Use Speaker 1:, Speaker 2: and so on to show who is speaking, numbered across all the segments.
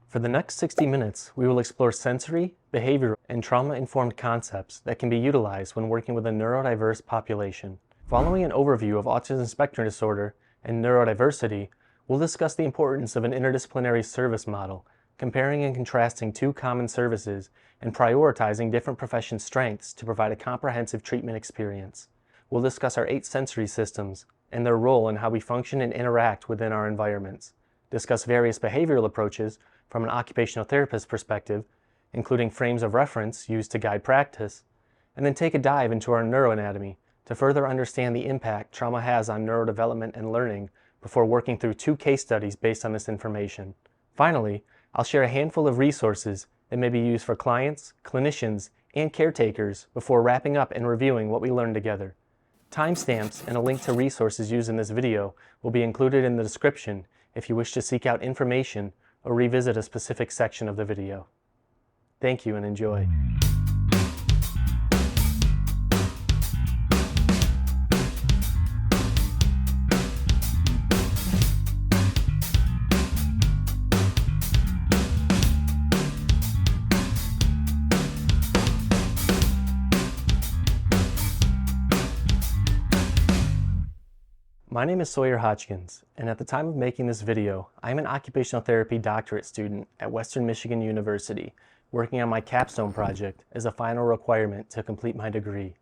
Speaker 1: For the next 60 minutes, we will explore sensory, behavioral, and trauma-informed concepts that can be utilized when working with a neurodiverse population. Following an overview of autism spectrum disorder and neurodiversity, we'll discuss the importance of an interdisciplinary service model, comparing and contrasting two common services, and prioritizing different profession strengths to provide a comprehensive treatment experience. We'll discuss our 8 sensory systems and their role in how we function and interact within our environments, discuss various behavioral approaches from an occupational therapist perspective, including frames of reference used to guide practice, and then take a dive into our neuroanatomy to further understand the impact trauma has on neurodevelopment and learning before working through 2 case studies based on this information. Finally, I'll share a handful of resources that may be used for clients, clinicians, and caretakers before wrapping up and reviewing what we learned together. Timestamps and a link to resources used in this video will be included in the description if you wish to seek out information or revisit a specific section of the video. Thank you and enjoy. My name is Sawyer Hodgkins, and at the time of making this video, I am an occupational therapy doctorate student at Western Michigan University, working on my capstone project as a final requirement to complete my degree.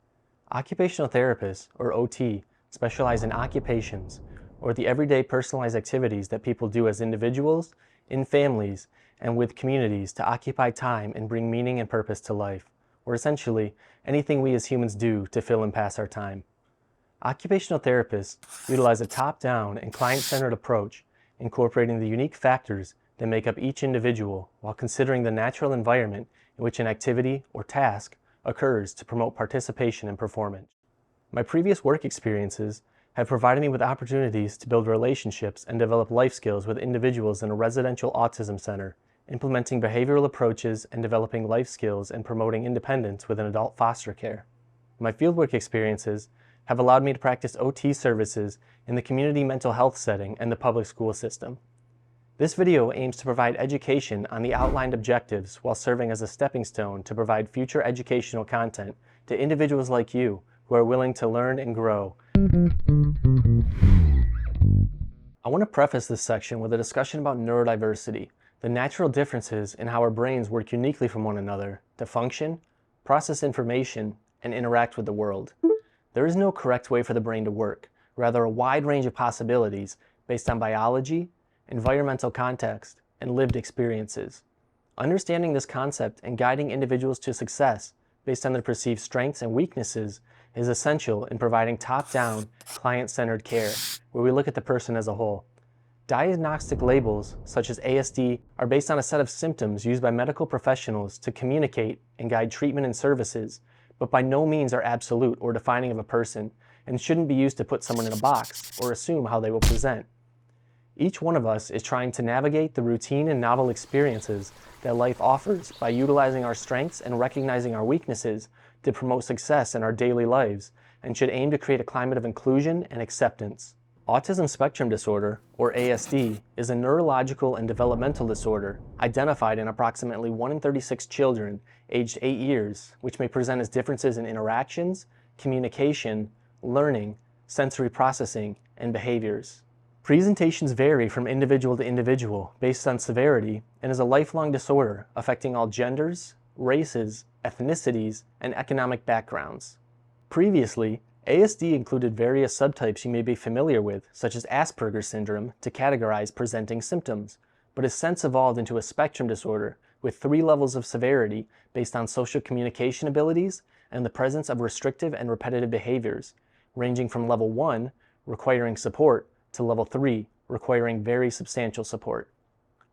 Speaker 1: Occupational therapists, or OT, specialize in occupations, or the everyday personalized activities that people do as individuals, in families, and with communities to occupy time and bring meaning and purpose to life, or essentially, anything we as humans do to fill and pass our time. Occupational therapists utilize a top-down and client-centered approach, incorporating the unique factors that make up each individual while considering the natural environment in which an activity or task occurs to promote participation and performance. My previous work experiences have provided me with opportunities to build relationships and develop life skills with individuals in a residential autism center, implementing behavioral approaches and developing life skills and promoting independence within adult foster care. My fieldwork experiences have allowed me to practice OT services in the community mental health setting and the public school system. This video aims to provide education on the outlined objectives while serving as a stepping stone to provide future educational content to individuals like you who are willing to learn and grow. I want to preface this section with a discussion about neurodiversity, the natural differences in how our brains work uniquely from one another to function, process information, and interact with the world. There is no correct way for the brain to work, rather a wide range of possibilities based on biology, environmental context, and lived experiences. Understanding this concept and guiding individuals to success based on their perceived strengths and weaknesses is essential in providing top-down, client-centered care, where we look at the person as a whole. Diagnostic labels, such as ASD, are based on a set of symptoms used by medical professionals to communicate and guide treatment and services, but by no means are absolute or defining of a person, and shouldn't be used to put someone in a box or assume how they will present. Each one of us is trying to navigate the routine and novel experiences that life offers by utilizing our strengths and recognizing our weaknesses to promote success in our daily lives, and should aim to create a climate of inclusion and acceptance. Autism spectrum disorder, or ASD, is a neurological and developmental disorder identified in approximately 1 in 36 children aged 8 years, which may present as differences in interactions, communication, learning, sensory processing, and behaviors. Presentations vary from individual to individual based on severity and is a lifelong disorder affecting all genders, races, ethnicities, and economic backgrounds. Previously, ASD included various subtypes you may be familiar with, such as Asperger's syndrome, to categorize presenting symptoms, but has since evolved into a spectrum disorder with 3 levels of severity based on social communication abilities and the presence of restrictive and repetitive behaviors, ranging from level 1, requiring support, to level 3, requiring very substantial support.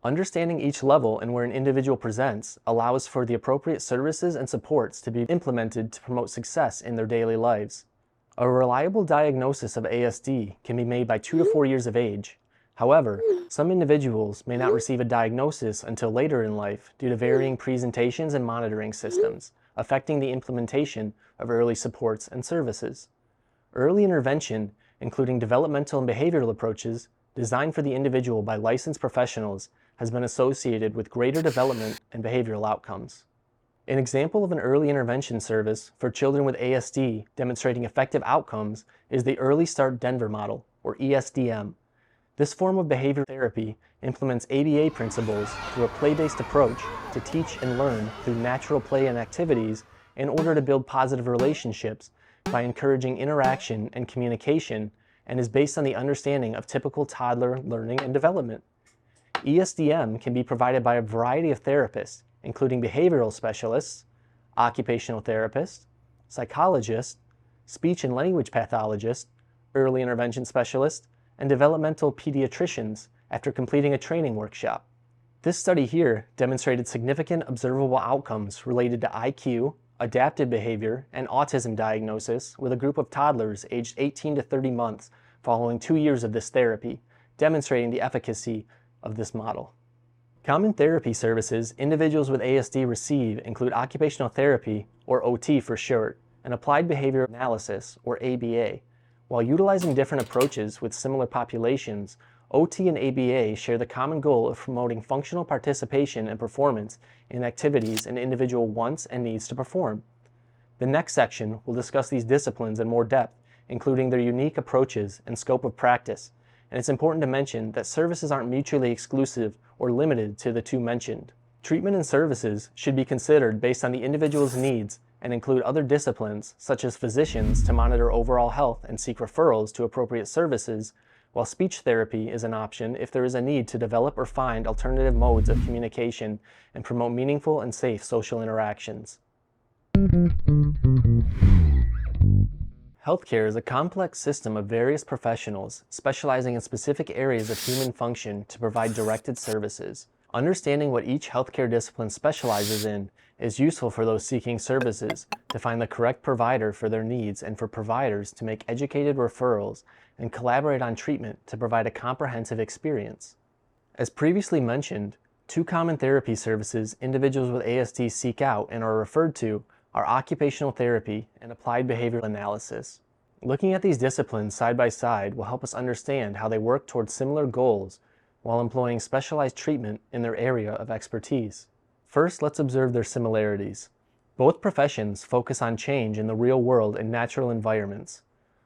Speaker 1: Understanding each level and where an individual presents allows for the appropriate services and supports to be implemented to promote success in their daily lives. A reliable diagnosis of ASD can be made by 2 to 4 years of age. However, some individuals may not receive a diagnosis until later in life due to varying presentations and monitoring systems, affecting the implementation of early supports and services. Early intervention, including developmental and behavioral approaches designed for the individual by licensed professionals, has been associated with greater development and behavioral outcomes. An example of an early intervention service for children with ASD demonstrating effective outcomes is the Early Start Denver model, or ESDM. This form of behavioral therapy implements ABA principles through a play-based approach to teach and learn through natural play and activities in order to build positive relationships by encouraging interaction and communication, and is based on the understanding of typical toddler learning and development. ESDM can be provided by a variety of therapists, including behavioral specialists, occupational therapists, psychologists, speech and language pathologists, early intervention specialists, and developmental pediatricians after completing a training workshop. This study here demonstrated significant observable outcomes related to IQ, adaptive behavior, and autism diagnosis with a group of toddlers aged 18 to 30 months following 2 years of this therapy, demonstrating the efficacy of this model. Common therapy services individuals with ASD receive include occupational therapy, or OT for short, and applied behavior analysis, or ABA. While utilizing different approaches with similar populations, OT and ABA share the common goal of promoting functional participation and performance in activities an individual wants and needs to perform. The next section will discuss these disciplines in more depth, including their unique approaches and scope of practice, and it's important to mention that services aren't mutually exclusive or limited to the two mentioned. Treatment and services should be considered based on the individual's needs and include other disciplines, such as physicians to monitor overall health and seek referrals to appropriate services, while speech therapy is an option if there is a need to develop or find alternative modes of communication and promote meaningful and safe social interactions. Healthcare is a complex system of various professionals specializing in specific areas of human function to provide directed services. Understanding what each healthcare discipline specializes in is useful for those seeking services to find the correct provider for their needs and for providers to make educated referrals and collaborate on treatment to provide a comprehensive experience. As previously mentioned, two common therapy services individuals with ASD seek out and are referred to are occupational therapy and applied behavioral analysis. Looking at these disciplines side by side will help us understand how they work towards similar goals while employing specialized treatment in their area of expertise. First, let's observe their similarities. Both professions focus on change in the real world and natural environments.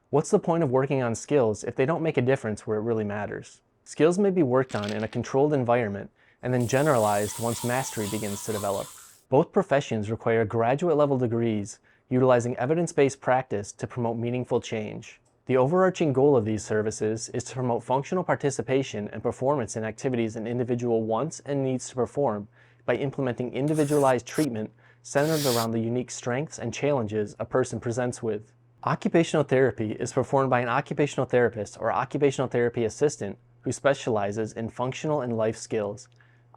Speaker 1: What's the point of working on skills if they don't make a difference where it really matters? Skills may be worked on in a controlled environment and then generalized once mastery begins to develop. Both professions require graduate-level degrees, utilizing evidence-based practice to promote meaningful change. The overarching goal of these services is to promote functional participation and performance in activities an individual wants and needs to perform by implementing individualized treatment centered around the unique strengths and challenges a person presents with. Occupational therapy is performed by an occupational therapist or occupational therapy assistant who specializes in functional and life skills.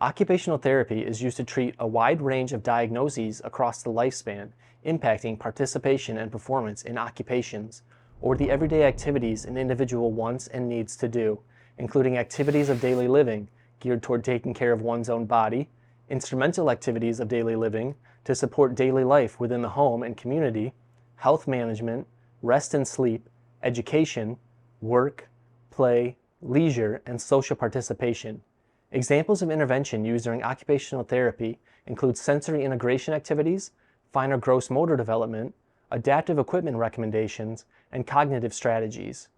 Speaker 1: Occupational therapy is used to treat a wide range of diagnoses across the lifespan, impacting participation and performance in occupations, or the everyday activities an individual wants and needs to do, including activities of daily living geared toward taking care of one's own body, instrumental activities of daily living to support daily life within the home and community, health management, rest and sleep, education, work, play, leisure, and social participation. Examples of intervention used during occupational therapy include sensory integration activities, finer gross motor development, adaptive equipment recommendations, and cognitive strategies.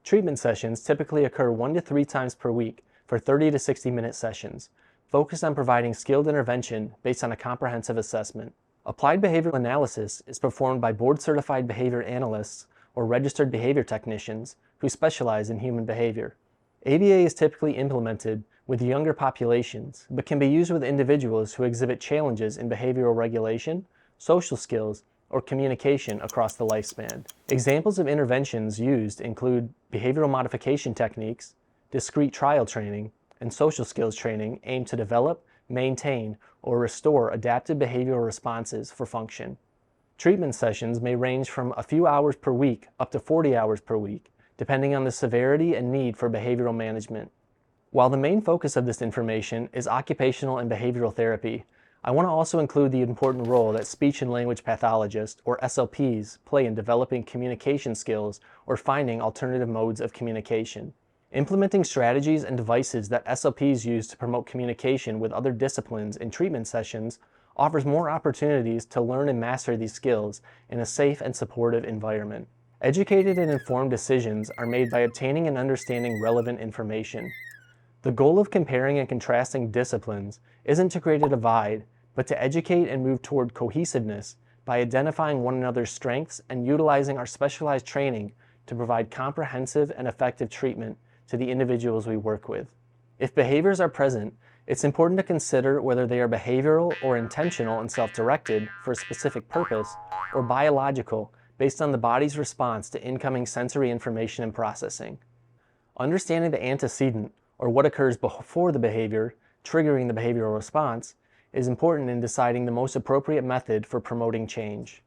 Speaker 1: Treatment sessions typically occur 1 to 3 times per week for 30 to 60-minute sessions, focused on providing skilled intervention based on a comprehensive assessment. Applied behavioral analysis is performed by board-certified behavior analysts or registered behavior technicians who specialize in human behavior. ABA is typically implemented with younger populations, but can be used with individuals who exhibit challenges in behavioral regulation, social skills, or communication across the lifespan. Examples of interventions used include behavioral modification techniques, discrete trial training, and social skills training aimed to develop, maintain, or restore adaptive behavioral responses for function. Treatment sessions may range from a few hours per week up to 40 hours per week, depending on the severity and need for behavioral management. While the main focus of this information is occupational and behavioral therapy, I want to also include the important role that speech and language pathologists, or SLPs, play in developing communication skills or finding alternative modes of communication. Implementing strategies and devices that SLPs use to promote communication with other disciplines in treatment sessions offers more opportunities to learn and master these skills in a safe and supportive environment. Educated and informed decisions are made by obtaining and understanding relevant information. The goal of comparing and contrasting disciplines isn't to create a divide, but to educate and move toward cohesiveness by identifying one another's strengths and utilizing our specialized training to provide comprehensive and effective treatment to the individuals we work with. If behaviors are present, it's important to consider whether they are behavioral or intentional and self-directed for a specific purpose, or biological based on the body's response to incoming sensory information and processing. Understanding the antecedent, or what occurs before the behavior, triggering the behavioral response, is important in deciding the most appropriate method for promoting change.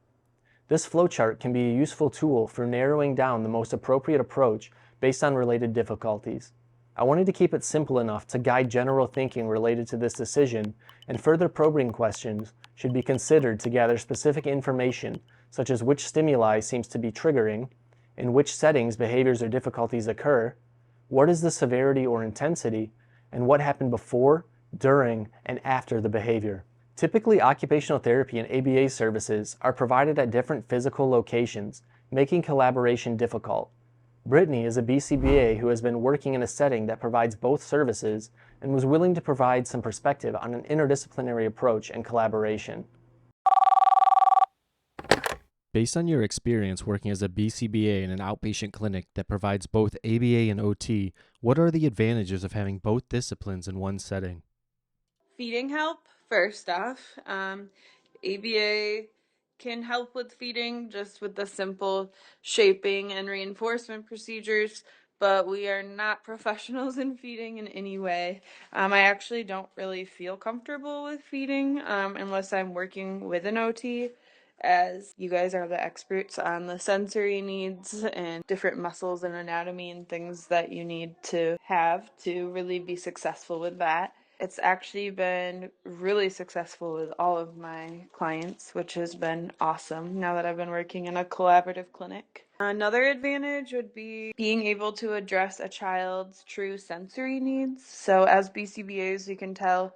Speaker 1: This flowchart can be a useful tool for narrowing down the most appropriate approach based on related difficulties. I wanted to keep it simple enough to guide general thinking related to this decision, and further probing questions should be considered to gather specific information such as which stimuli seems to be triggering, in which settings behaviors or difficulties occur, what is the severity or intensity, and what happened before, during, and after the behavior. Typically, occupational therapy and ABA services are provided at different physical locations, making collaboration difficult. Brittany is a BCBA who has been working in a setting that provides both services and was willing to provide some perspective on an interdisciplinary approach and collaboration. Based on your experience working as a BCBA in an outpatient clinic that provides both ABA and OT, what are the advantages of having both disciplines in one setting?
Speaker 2: Feeding help, first off. ABA can help with feeding just with the simple shaping and reinforcement procedures, but we are not professionals in feeding in any way. I actually don't really feel comfortable with feeding unless I'm working with an OT, as you guys are the experts on the sensory needs and different muscles and anatomy and things that you need to have to really be successful with that. It's actually been really successful with all of my clients, which has been awesome now that I've been working in a collaborative clinic. Another advantage would be being able to address a child's true sensory needs. So as BCBAs, you can tell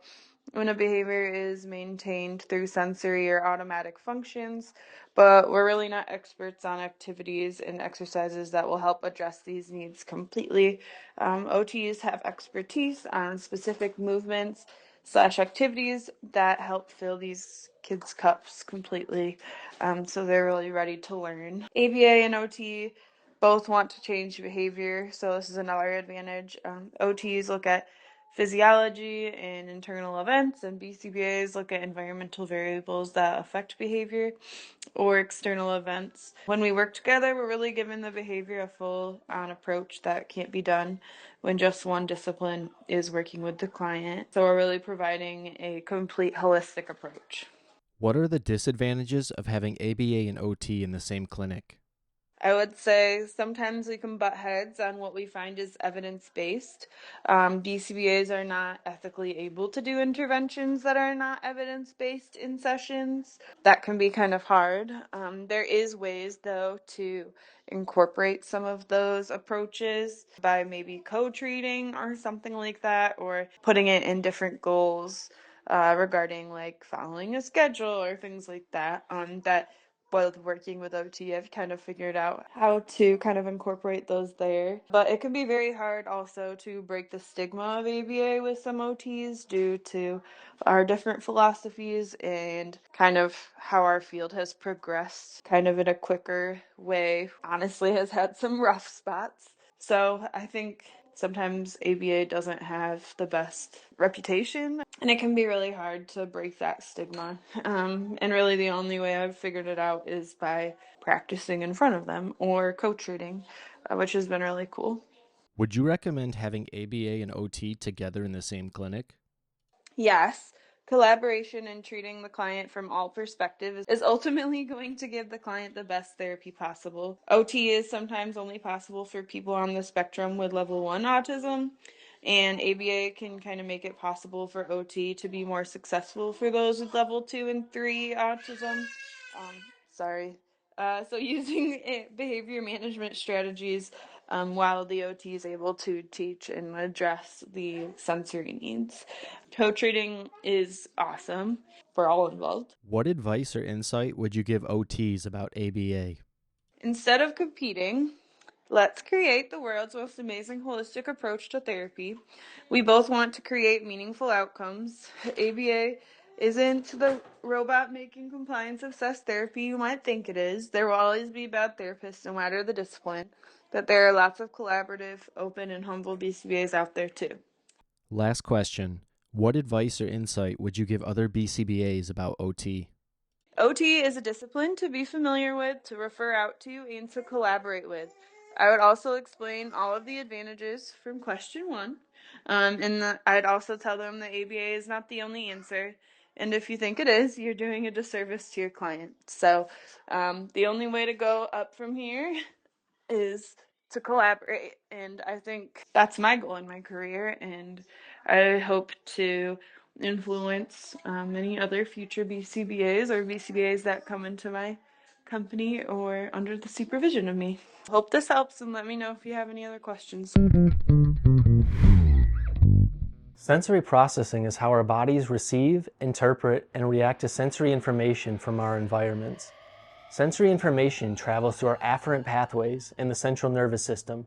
Speaker 2: when a behavior is maintained through sensory or automatic functions, but we're really not experts on activities and exercises that will help address these needs completely. OTs have expertise on specific movements / activities that help fill these kids' cups completely, so they're really ready to learn. ABA and OT both want to change behavior, so this is another advantage. OTs look at physiology and internal events, and BCBAs look at environmental variables that affect behavior or external events. When we work together, we're really giving the behavior a full-on approach that can't be done when just one discipline is working with the client. So we're really providing a complete holistic approach.
Speaker 1: What are the disadvantages of having ABA and OT in the same clinic?
Speaker 2: I would say sometimes we can butt heads on what we find is evidence-based. BCBAs are not ethically able to do interventions that are not evidence-based in sessions. That can be kind of hard. There is ways, though, to incorporate some of those approaches by maybe co-treating or something like that, or putting it in different goals regarding like following a schedule or things like that. That while working with OT, I've kind of figured out how to kind of incorporate those there. But it can be very hard also to break the stigma of ABA with some OTs due to our different philosophies and kind of how our field has progressed kind of in a quicker way. Honestly, has had some rough spots. So I think sometimes ABA doesn't have the best reputation, and it can be really hard to break that stigma. And really, the only way I've figured it out is by practicing in front of them or co-treating, which has been really cool.
Speaker 1: Would you recommend having ABA and OT together in the same clinic?
Speaker 2: Yes, collaboration and treating the client from all perspectives is ultimately going to give the client the best therapy possible. OT is sometimes only possible for people on the spectrum with level 1 autism, and ABA can kind of make it possible for OT to be more successful for those with level 2 and 3 autism. Um, sorry. So using behavior management strategies while the OT is able to teach and address the sensory needs. Co-treating is awesome for all involved.
Speaker 1: What advice or insight would you give OTs about ABA?
Speaker 2: Instead of competing, let's create the world's most amazing holistic approach to therapy. We both want to create meaningful outcomes. ABA isn't the robot making compliance obsessed therapy you might think it is. There will always be bad therapists no matter the discipline, but there are lots of collaborative, open, and humble BCBAs out there too.
Speaker 1: Last question. What advice or insight would you give other BCBAs about OT?
Speaker 2: OT is a discipline to be familiar with, to refer out to, and to collaborate with. I would also explain all of the advantages from question one, I'd also tell them that ABA is not the only answer, and if you think it is, you're doing a disservice to your client. So the only way to go up from here is to collaborate, and I think that's my goal in my career, and I hope to influence many other future BCBAs or BCBAs that come into my company or under the supervision of me. Hope this helps, and let me know if you have any other questions.
Speaker 1: Sensory processing is how our bodies receive, interpret, and react to sensory information from our environments. Sensory information travels through our afferent pathways in the central nervous system,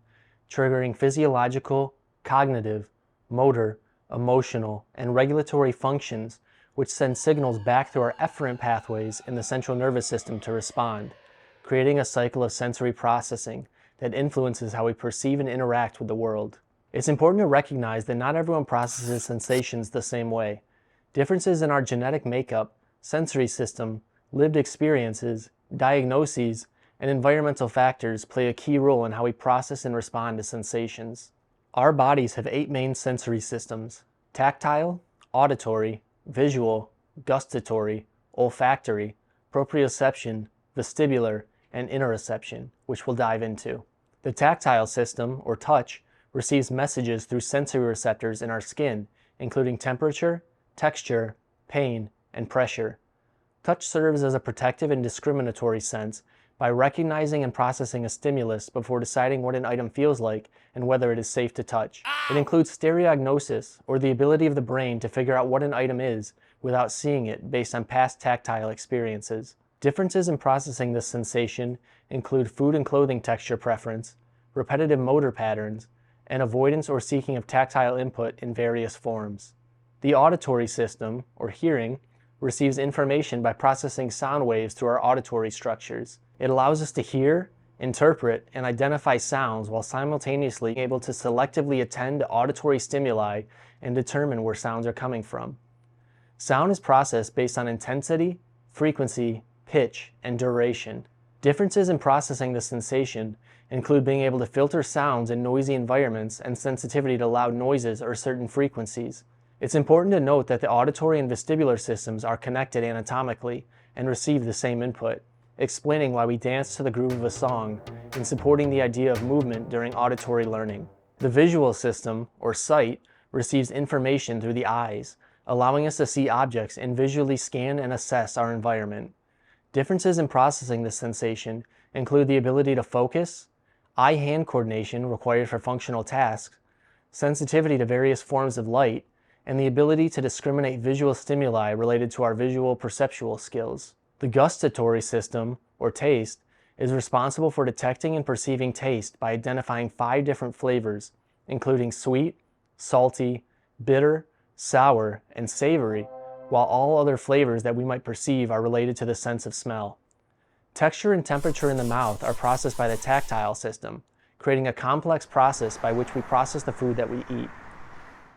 Speaker 1: triggering physiological, cognitive, motor, emotional, and regulatory functions, which send signals back through our efferent pathways in the central nervous system to respond, creating a cycle of sensory processing that influences how we perceive and interact with the world. It's important to recognize that not everyone processes sensations the same way. Differences in our genetic makeup, sensory system, lived experiences, diagnoses, and environmental factors play a key role in how we process and respond to sensations. Our bodies have 8 main sensory systems: tactile, auditory, visual, gustatory, olfactory, proprioception, vestibular, and interoception, which we'll dive into. The tactile system, or touch, receives messages through sensory receptors in our skin, including temperature, texture, pain, and pressure. Touch serves as a protective and discriminatory sense by recognizing and processing a stimulus before deciding what an item feels like and whether it is safe to touch. It includes stereognosis, or the ability of the brain to figure out what an item is without seeing it based on past tactile experiences. Differences in processing this sensation include food and clothing texture preference, repetitive motor patterns, and avoidance or seeking of tactile input in various forms. The auditory system, or hearing, receives information by processing sound waves through our auditory structures. It allows us to hear, interpret, and identify sounds while simultaneously able to selectively attend to auditory stimuli and determine where sounds are coming from. Sound is processed based on intensity, frequency, pitch, and duration. Differences in processing the sensation include being able to filter sounds in noisy environments and sensitivity to loud noises or certain frequencies. It's important to note that the auditory and vestibular systems are connected anatomically and receive the same input, explaining why we dance to the groove of a song and supporting the idea of movement during auditory learning. The visual system, or sight, receives information through the eyes, allowing us to see objects and visually scan and assess our environment. Differences in processing this sensation include the ability to focus, eye-hand coordination required for functional tasks, sensitivity to various forms of light, and the ability to discriminate visual stimuli related to our visual perceptual skills. The gustatory system, or taste, is responsible for detecting and perceiving taste by identifying 5 different flavors, including sweet, salty, bitter, sour, and savory, while all other flavors that we might perceive are related to the sense of smell. Texture and temperature in the mouth are processed by the tactile system, creating a complex process by which we process the food that we eat.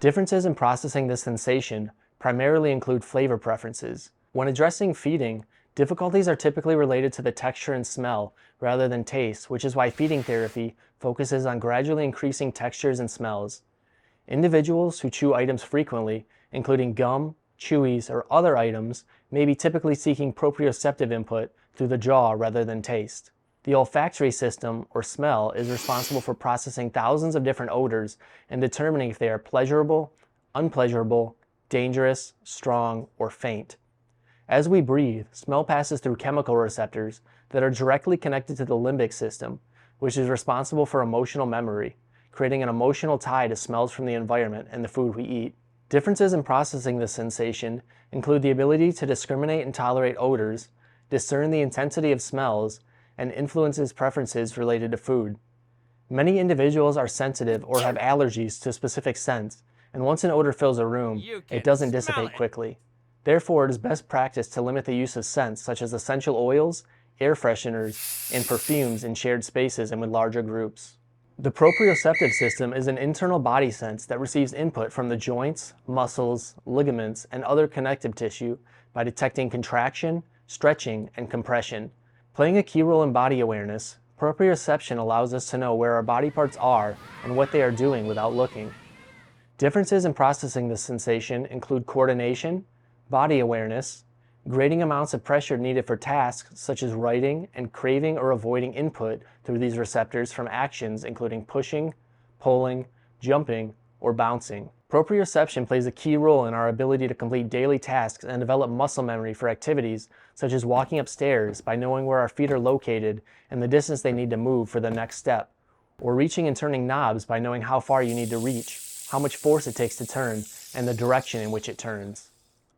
Speaker 1: Differences in processing this sensation primarily include flavor preferences. When addressing feeding, difficulties are typically related to the texture and smell rather than taste, which is why feeding therapy focuses on gradually increasing textures and smells. Individuals who chew items frequently, including gum, chewies, or other items, may be typically seeking proprioceptive input through the jaw rather than taste. The olfactory system, or smell, is responsible for processing thousands of different odors and determining if they are pleasurable, unpleasurable, dangerous, strong, or faint. As we breathe, smell passes through chemical receptors that are directly connected to the limbic system, which is responsible for emotional memory, creating an emotional tie to smells from the environment and the food we eat. Differences in processing this sensation include the ability to discriminate and tolerate odors, discern the intensity of smells, and influences preferences related to food. Many individuals are sensitive or have allergies to specific scents, and once an odor fills a room, it doesn't dissipate quickly. Therefore, it is best practice to limit the use of scents such as essential oils, air fresheners, and perfumes in shared spaces and with larger groups. The proprioceptive system is an internal body sense that receives input from the joints, muscles, ligaments, and other connective tissue by detecting contraction, stretching, and compression. Playing a key role in body awareness, proprioception allows us to know where our body parts are and what they are doing without looking. Differences in processing this sensation include coordination, body awareness, grading amounts of pressure needed for tasks such as writing, and craving or avoiding input through these receptors from actions including pushing, pulling, jumping, or bouncing. Proprioception plays a key role in our ability to complete daily tasks and develop muscle memory for activities such as walking upstairs by knowing where our feet are located and the distance they need to move for the next step, or reaching and turning knobs by knowing how far you need to reach, how much force it takes to turn, and the direction in which it turns.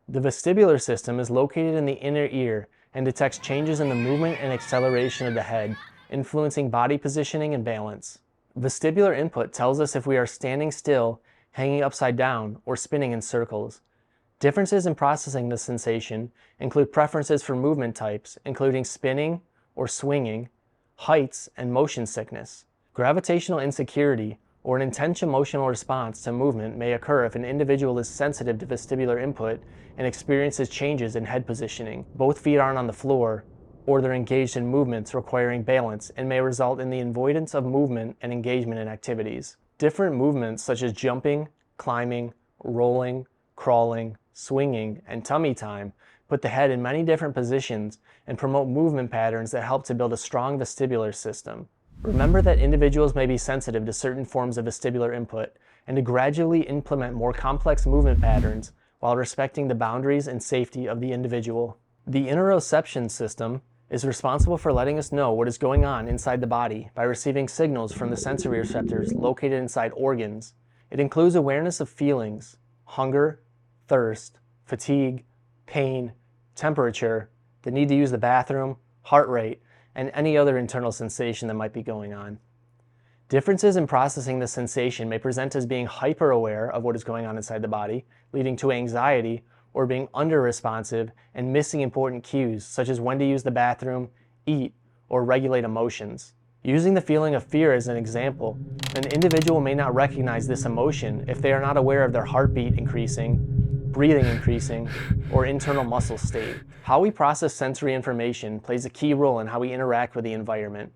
Speaker 1: The vestibular system is located in the inner ear and detects changes in the movement and acceleration of the head, influencing body positioning and balance. Vestibular input tells us if we are standing still, hanging upside down, or spinning in circles. Differences in processing this sensation include preferences for movement types, including spinning or swinging, heights, and motion sickness. Gravitational insecurity, or an intense emotional response to movement, may occur if an individual is sensitive to vestibular input and experiences changes in head positioning. Both feet aren't on the floor, or they're engaged in movements requiring balance and may result in the avoidance of movement and engagement in activities. Different movements such as jumping, climbing, rolling, crawling, swinging, and tummy time put the head in many different positions and promote movement patterns that help to build a strong vestibular system. Remember that individuals may be sensitive to certain forms of vestibular input, and to gradually implement more complex movement patterns while respecting the boundaries and safety of the individual. The interoception system is responsible for letting us know what is going on inside the body by receiving signals from the sensory receptors located inside organs. It includes awareness of feelings, hunger, thirst, fatigue, pain, temperature, the need to use the bathroom, heart rate, and any other internal sensation that might be going on. Differences in processing the sensation may present as being hyper-aware of what is going on inside the body, leading to anxiety, or being under-responsive and missing important cues, such as when to use the bathroom, eat, or regulate emotions. Using the feeling of fear as an example, an individual may not recognize this emotion if they are not aware of their heartbeat increasing, breathing increasing, or internal muscle state. How we process sensory information plays a key role in how we interact with the environment.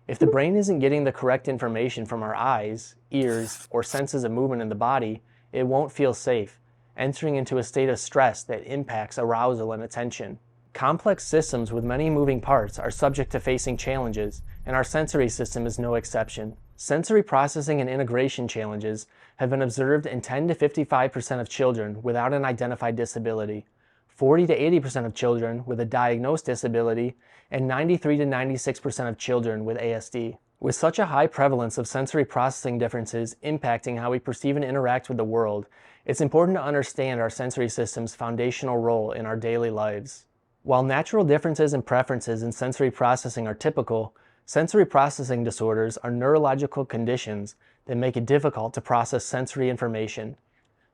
Speaker 1: If the brain isn't getting the correct information from our eyes, ears, or senses of movement in the body, it won't feel safe, entering into a state of stress that impacts arousal and attention. Complex systems with many moving parts are subject to facing challenges, and our sensory system is no exception. Sensory processing and integration challenges have been observed in 10 to 55% of children without an identified disability, 40 to 80% of children with a diagnosed disability, and 93 to 96% of children with ASD. With such a high prevalence of sensory processing differences impacting how we perceive and interact with the world, it's important to understand our sensory system's foundational role in our daily lives. While natural differences and preferences in sensory processing are typical, sensory processing disorders are neurological conditions that make it difficult to process sensory information.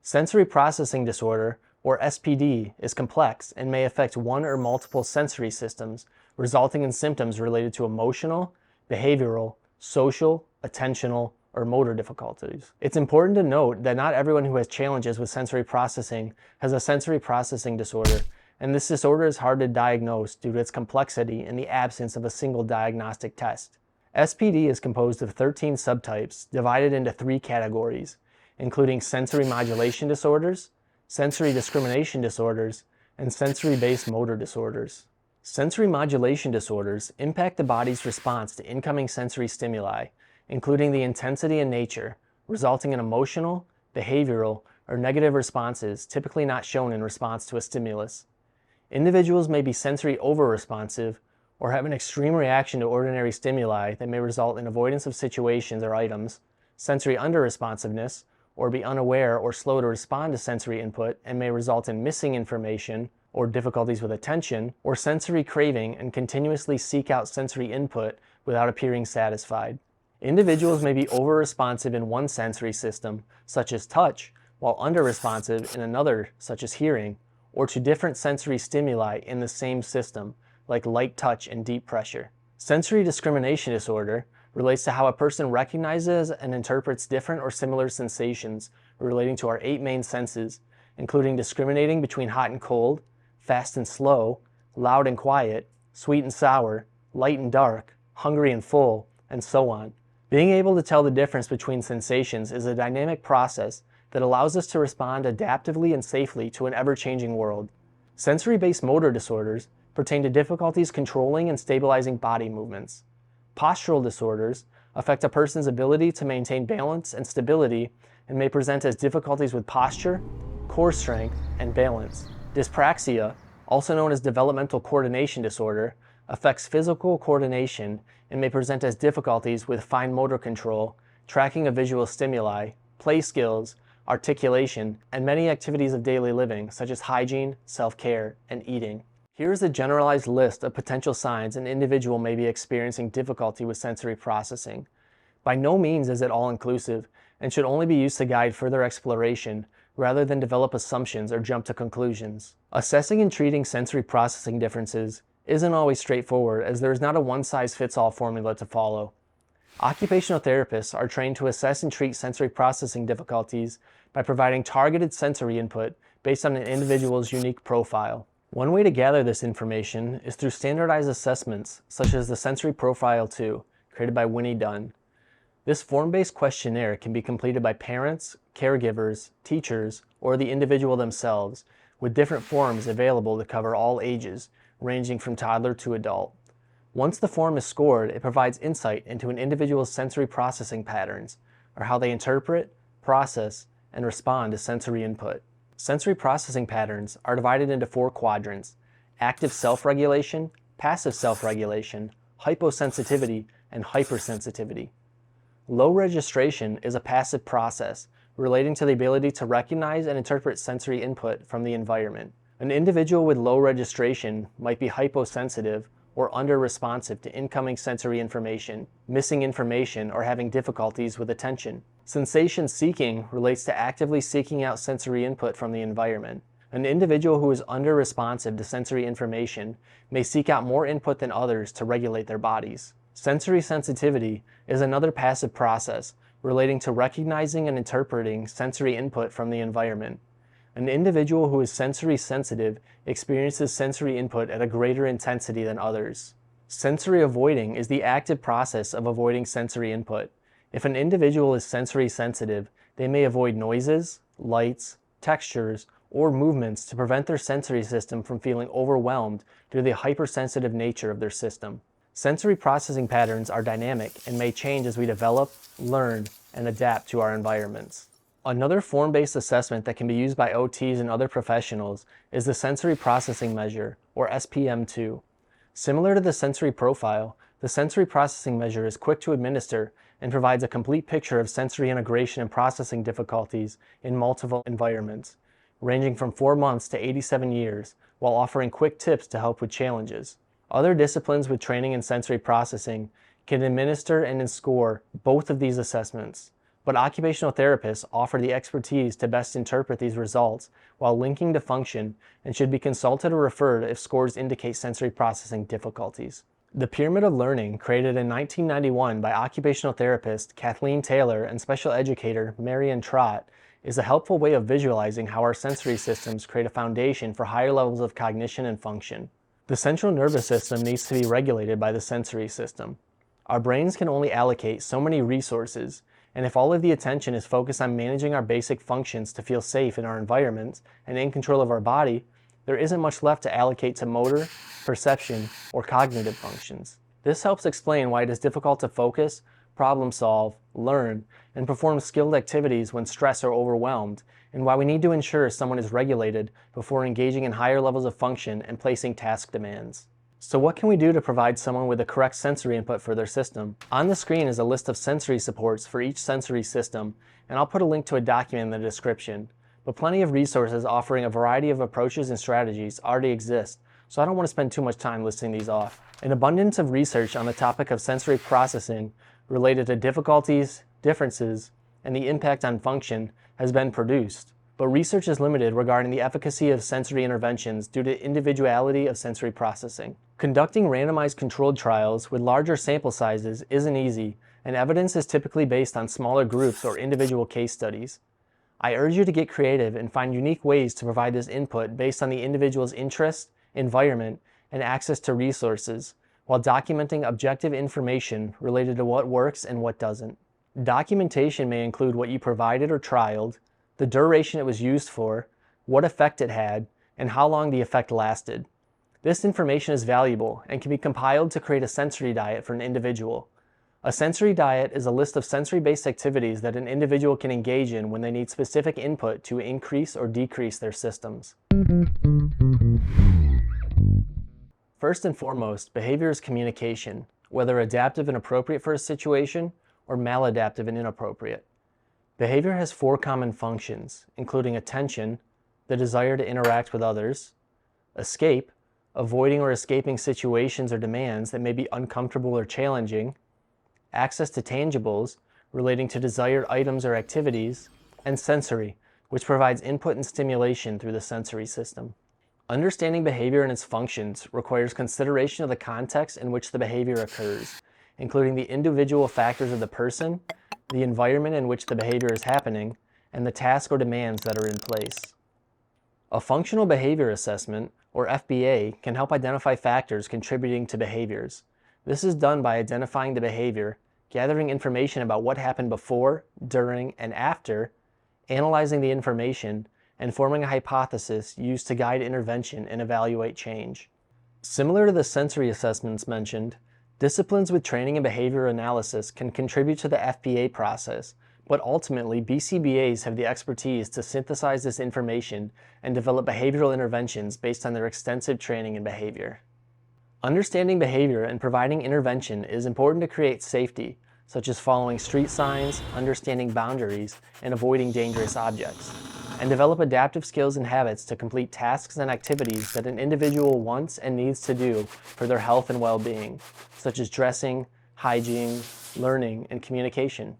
Speaker 1: Sensory processing disorder, or SPD, is complex and may affect one or multiple sensory systems, resulting in symptoms related to emotional, behavioral, social, attentional, or motor difficulties. It's important to note that not everyone who has challenges with sensory processing has a sensory processing disorder, and this disorder is hard to diagnose due to its complexity and the absence of a single diagnostic test. SPD is composed of 13 subtypes divided into 3 categories, including sensory modulation disorders, sensory discrimination disorders, and sensory-based motor disorders. Sensory modulation disorders impact the body's response to incoming sensory stimuli, including the intensity and nature, resulting in emotional, behavioral, or negative responses typically not shown in response to a stimulus. Individuals may be sensory over-responsive or have an extreme reaction to ordinary stimuli that may result in avoidance of situations or items, sensory underresponsiveness, or be unaware or slow to respond to sensory input and may result in missing information or difficulties with attention, or sensory craving and continuously seek out sensory input without appearing satisfied. Individuals may be over-responsive in one sensory system, such as touch, while under-responsive in another, such as hearing, or to different sensory stimuli in the same system, like light touch and deep pressure. Sensory discrimination disorder relates to how a person recognizes and interprets different or similar sensations relating to our 8 main senses, including discriminating between hot and cold, fast and slow, loud and quiet, sweet and sour, light and dark, hungry and full, and so on. Being able to tell the difference between sensations is a dynamic process that allows us to respond adaptively and safely to an ever-changing world. Sensory-based motor disorders pertain to difficulties controlling and stabilizing body movements. Postural disorders affect a person's ability to maintain balance and stability and may present as difficulties with posture, core strength, and balance. Dyspraxia, also known as developmental coordination disorder, affects physical coordination and may present as difficulties with fine motor control, tracking of visual stimuli, play skills, articulation, and many activities of daily living, such as hygiene, self-care, and eating. Here is a generalized list of potential signs an individual may be experiencing difficulty with sensory processing. By no means is it all-inclusive, and should only be used to guide further exploration, rather than develop assumptions or jump to conclusions. Assessing and treating sensory processing differences isn't always straightforward, as there is not a one-size-fits-all formula to follow. Occupational therapists are trained to assess and treat sensory processing difficulties by providing targeted sensory input based on an individual's unique profile. One way to gather this information is through standardized assessments, such as the Sensory Profile 2, created by Winnie Dunn. This form-based questionnaire can be completed by parents, caregivers, teachers, or the individual themselves, with different forms available to cover all ages, ranging from toddler to adult. Once the form is scored, it provides insight into an individual's sensory processing patterns, or how they interpret, process, and respond to sensory input. Sensory processing patterns are divided into 4 quadrants: active self-regulation, passive self-regulation, hyposensitivity, and hypersensitivity. Low registration is a passive process relating to the ability to recognize and interpret sensory input from the environment. An individual with low registration might be hyposensitive or under-responsive to incoming sensory information, missing information, or having difficulties with attention. Sensation seeking relates to actively seeking out sensory input from the environment. An individual who is under-responsive to sensory information may seek out more input than others to regulate their bodies. Sensory sensitivity is another passive process relating to recognizing and interpreting sensory input from the environment. An individual who is sensory sensitive experiences sensory input at a greater intensity than others. Sensory avoiding is the active process of avoiding sensory input. If an individual is sensory sensitive, they may avoid noises, lights, textures, or movements to prevent their sensory system from feeling overwhelmed due to the hypersensitive nature of their system. Sensory processing patterns are dynamic and may change as we develop, learn, and adapt to our environments. Another form-based assessment that can be used by OTs and other professionals is the Sensory Processing Measure, or SPM2. Similar to the sensory profile, the sensory processing measure is quick to administer and provides a complete picture of sensory integration and processing difficulties in multiple environments, ranging from 4 months to 87 years, while offering quick tips to help with challenges. Other disciplines with training in sensory processing can administer and score both of these assessments, but occupational therapists offer the expertise to best interpret these results while linking to function and should be consulted or referred if scores indicate sensory processing difficulties. The Pyramid of Learning, created in 1991 by occupational therapist Kathleen Taylor and special educator Marian Trott, is a helpful way of visualizing how our sensory systems create a foundation for higher levels of cognition and function. The central nervous system needs to be regulated by the sensory system. Our brains can only allocate so many resources, and if all of the attention is focused on managing our basic functions to feel safe in our environments and in control of our body, there isn't much left to allocate to motor, perception, or cognitive functions. This helps explain why it is difficult to focus, problem solve, learn, and perform skilled activities when stressed or overwhelmed, and why we need to ensure someone is regulated before engaging in higher levels of function and placing task demands. So what can we do to provide someone with the correct sensory input for their system? On the screen is a list of sensory supports for each sensory system, and I'll put a link to a document in the description. But plenty of resources offering a variety of approaches and strategies already exist, so I don't want to spend too much time listing these off. An abundance of research on the topic of sensory processing related to difficulties, differences, and the impact on function has been produced. But research is limited regarding the efficacy of sensory interventions due to individuality of sensory processing. Conducting randomized controlled trials with larger sample sizes isn't easy, and evidence is typically based on smaller groups or individual case studies. I urge you to get creative and find unique ways to provide this input based on the individual's interest, environment, and access to resources, while documenting objective information related to what works and what doesn't. Documentation may include what you provided or trialed, the duration it was used for, what effect it had, and how long the effect lasted. This information is valuable and can be compiled to create a sensory diet for an individual. A sensory diet is a list of sensory-based activities that an individual can engage in when they need specific input to increase or decrease their systems. First and foremost, behavior is communication, whether adaptive and appropriate for a situation or maladaptive and inappropriate. Behavior has 4 common functions, including attention, the desire to interact with others; escape, avoiding or escaping situations or demands that may be uncomfortable or challenging; access to tangibles, relating to desired items or activities; and sensory, which provides input and stimulation through the sensory system. Understanding behavior and its functions requires consideration of the context in which the behavior occurs, including the individual factors of the person, the environment in which the behavior is happening, and the tasks or demands that are in place. A functional behavior assessment, or FBA, can help identify factors contributing to behaviors. This is done by identifying the behavior, gathering information about what happened before, during, and after, analyzing the information, and forming a hypothesis used to guide intervention and evaluate change. Similar to the sensory assessments mentioned, disciplines with training in behavior analysis can contribute to the FBA process, but ultimately BCBAs have the expertise to synthesize this information and develop behavioral interventions based on their extensive training in behavior. Understanding behavior and providing intervention is important to create safety, such as following street signs, understanding boundaries, and avoiding dangerous objects, and develop adaptive skills and habits to complete tasks and activities that an individual wants and needs to do for their health and well-being, such as dressing, hygiene, learning, and communication.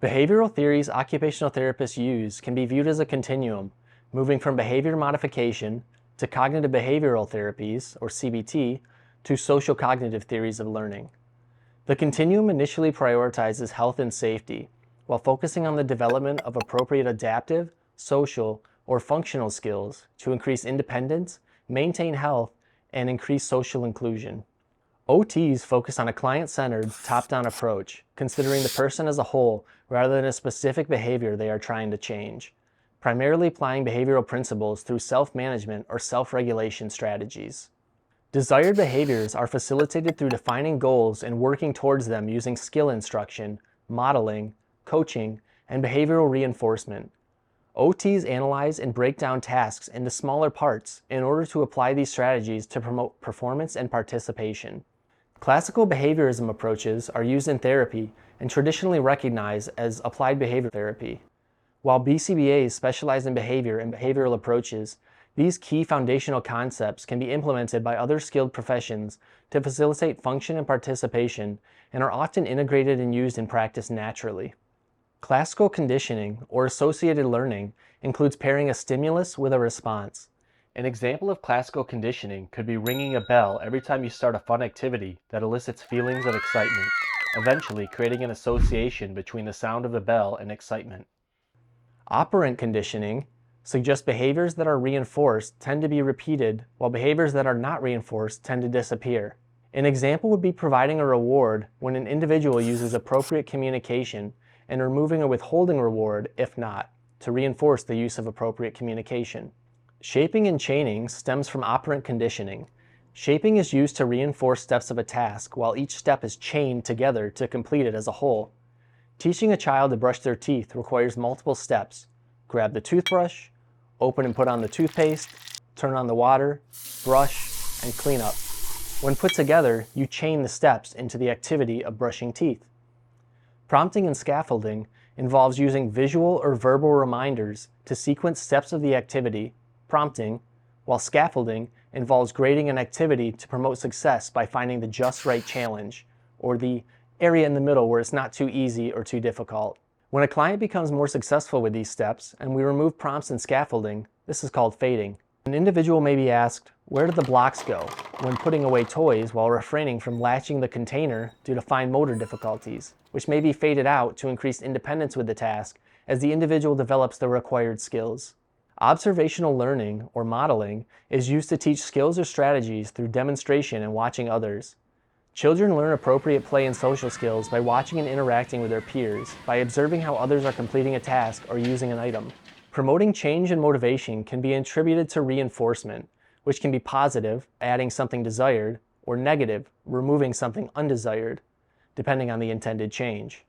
Speaker 1: Behavioral theories occupational therapists use can be viewed as a continuum, moving from behavior modification to cognitive behavioral therapies, or CBT, to social cognitive theories of learning. The continuum initially prioritizes health and safety, while focusing on the development of appropriate adaptive, social, or functional skills to increase independence, maintain health, and increase social inclusion. OTs focus on a client-centered, top-down approach, considering the person as a whole rather than a specific behavior they are trying to change, primarily applying behavioral principles through self-management or self-regulation strategies. Desired behaviors are facilitated through defining goals and working towards them using skill instruction, modeling, coaching, and behavioral reinforcement. OTs analyze and break down tasks into smaller parts in order to apply these strategies to promote performance and participation. Classical behaviorism approaches are used in therapy and traditionally recognized as applied behavior therapy. While BCBAs specialize in behavior and behavioral approaches, these key foundational concepts can be implemented by other skilled professions to facilitate function and participation and are often integrated and used in practice naturally. Classical conditioning, or associated learning, includes pairing a stimulus with a response. An example of classical conditioning could be ringing a bell every time you start a fun activity that elicits feelings of excitement, eventually creating an association between the sound of the bell and excitement. Operant conditioning suggests behaviors that are reinforced tend to be repeated, while behaviors that are not reinforced tend to disappear. An example would be providing a reward when an individual uses appropriate communication and removing a withholding reward if not, to reinforce the use of appropriate communication. Shaping and chaining stems from operant conditioning. Shaping is used to reinforce steps of a task, while each step is chained together to complete it as a whole. Teaching a child to brush their teeth requires multiple steps. Grab the toothbrush, open and put on the toothpaste, turn on the water, brush, and clean up. When put together, you chain the steps into the activity of brushing teeth. Prompting and scaffolding involves using visual or verbal reminders to sequence steps of the activity, prompting, while scaffolding involves grading an activity to promote success by finding the just right challenge, or the area in the middle where it's not too easy or too difficult. When a client becomes more successful with these steps and we remove prompts and scaffolding, this is called fading. An individual may be asked, where did the blocks go, when putting away toys while refraining from latching the container due to fine motor difficulties, which may be faded out to increase independence with the task as the individual develops the required skills. Observational learning, or modeling, is used to teach skills or strategies through demonstration and watching others. Children learn appropriate play and social skills by watching and interacting with their peers, by observing how others are completing a task or using an item. Promoting change and motivation can be attributed to reinforcement, which can be positive, adding something desired, or negative, removing something undesired, depending on the intended change.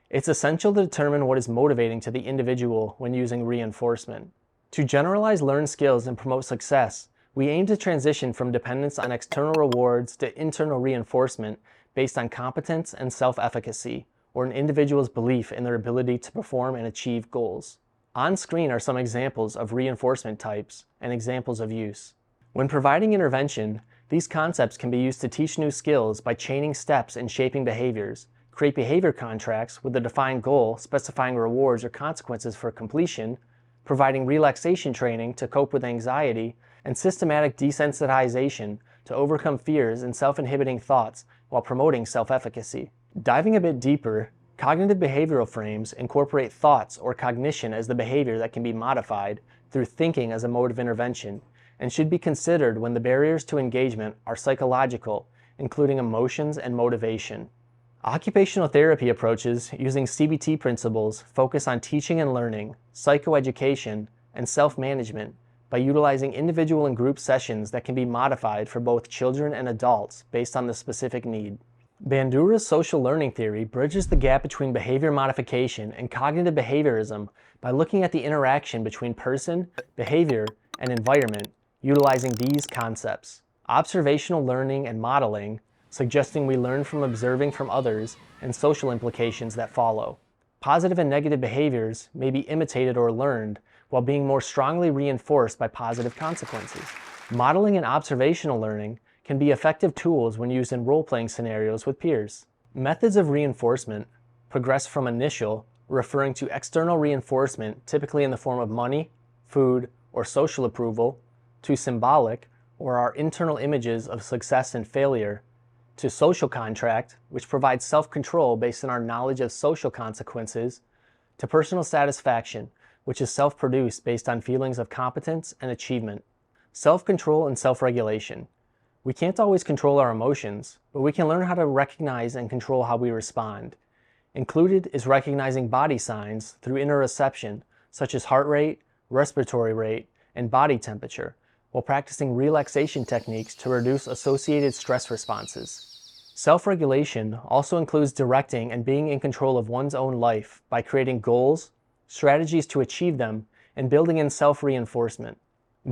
Speaker 1: It's essential to determine what is motivating to the individual when using reinforcement. To generalize learned skills and promote success, we aim to transition from dependence on external rewards to internal reinforcement based on competence and self-efficacy, or an individual's belief in their ability to perform and achieve goals. On screen are some examples of reinforcement types and examples of use. When providing intervention, these concepts can be used to teach new skills by chaining steps and shaping behaviors, create behavior contracts with a defined goal specifying rewards or consequences for completion, providing relaxation training to cope with anxiety, and systematic desensitization to overcome fears and self-inhibiting thoughts while promoting self-efficacy. Diving a bit deeper, cognitive behavioral frames incorporate thoughts or cognition as the behavior that can be modified through thinking as a mode of intervention, and should be considered when the barriers to engagement are psychological, including emotions and motivation. Occupational therapy approaches using CBT principles focus on teaching and learning, psychoeducation, and self-management by utilizing individual and group sessions that can be modified for both children and adults based on the specific need. Bandura's social learning theory bridges the gap between behavior modification and cognitive behaviorism by looking at the interaction between person, behavior, and environment, utilizing these concepts: observational learning and modeling, suggesting we learn from observing from others, and social implications that follow. Positive and negative behaviors may be imitated or learned, while being more strongly reinforced by positive consequences. Modeling and observational learning can be effective tools when used in role-playing scenarios with peers. Methods of reinforcement progress from initial, referring to external reinforcement typically in the form of money, food, or social approval, to symbolic, or our internal images of success and failure, to social contract, which provides self-control based on our knowledge of social consequences, to personal satisfaction, which is self-produced based on feelings of competence and achievement. Self-control and self-regulation. We can't always control our emotions, but we can learn how to recognize and control how we respond. Included is recognizing body signs through interoception, such as heart rate, respiratory rate, and body temperature, while practicing relaxation techniques to reduce associated stress responses. Self-regulation also includes directing and being in control of one's own life by creating goals, strategies to achieve them, and building in self-reinforcement.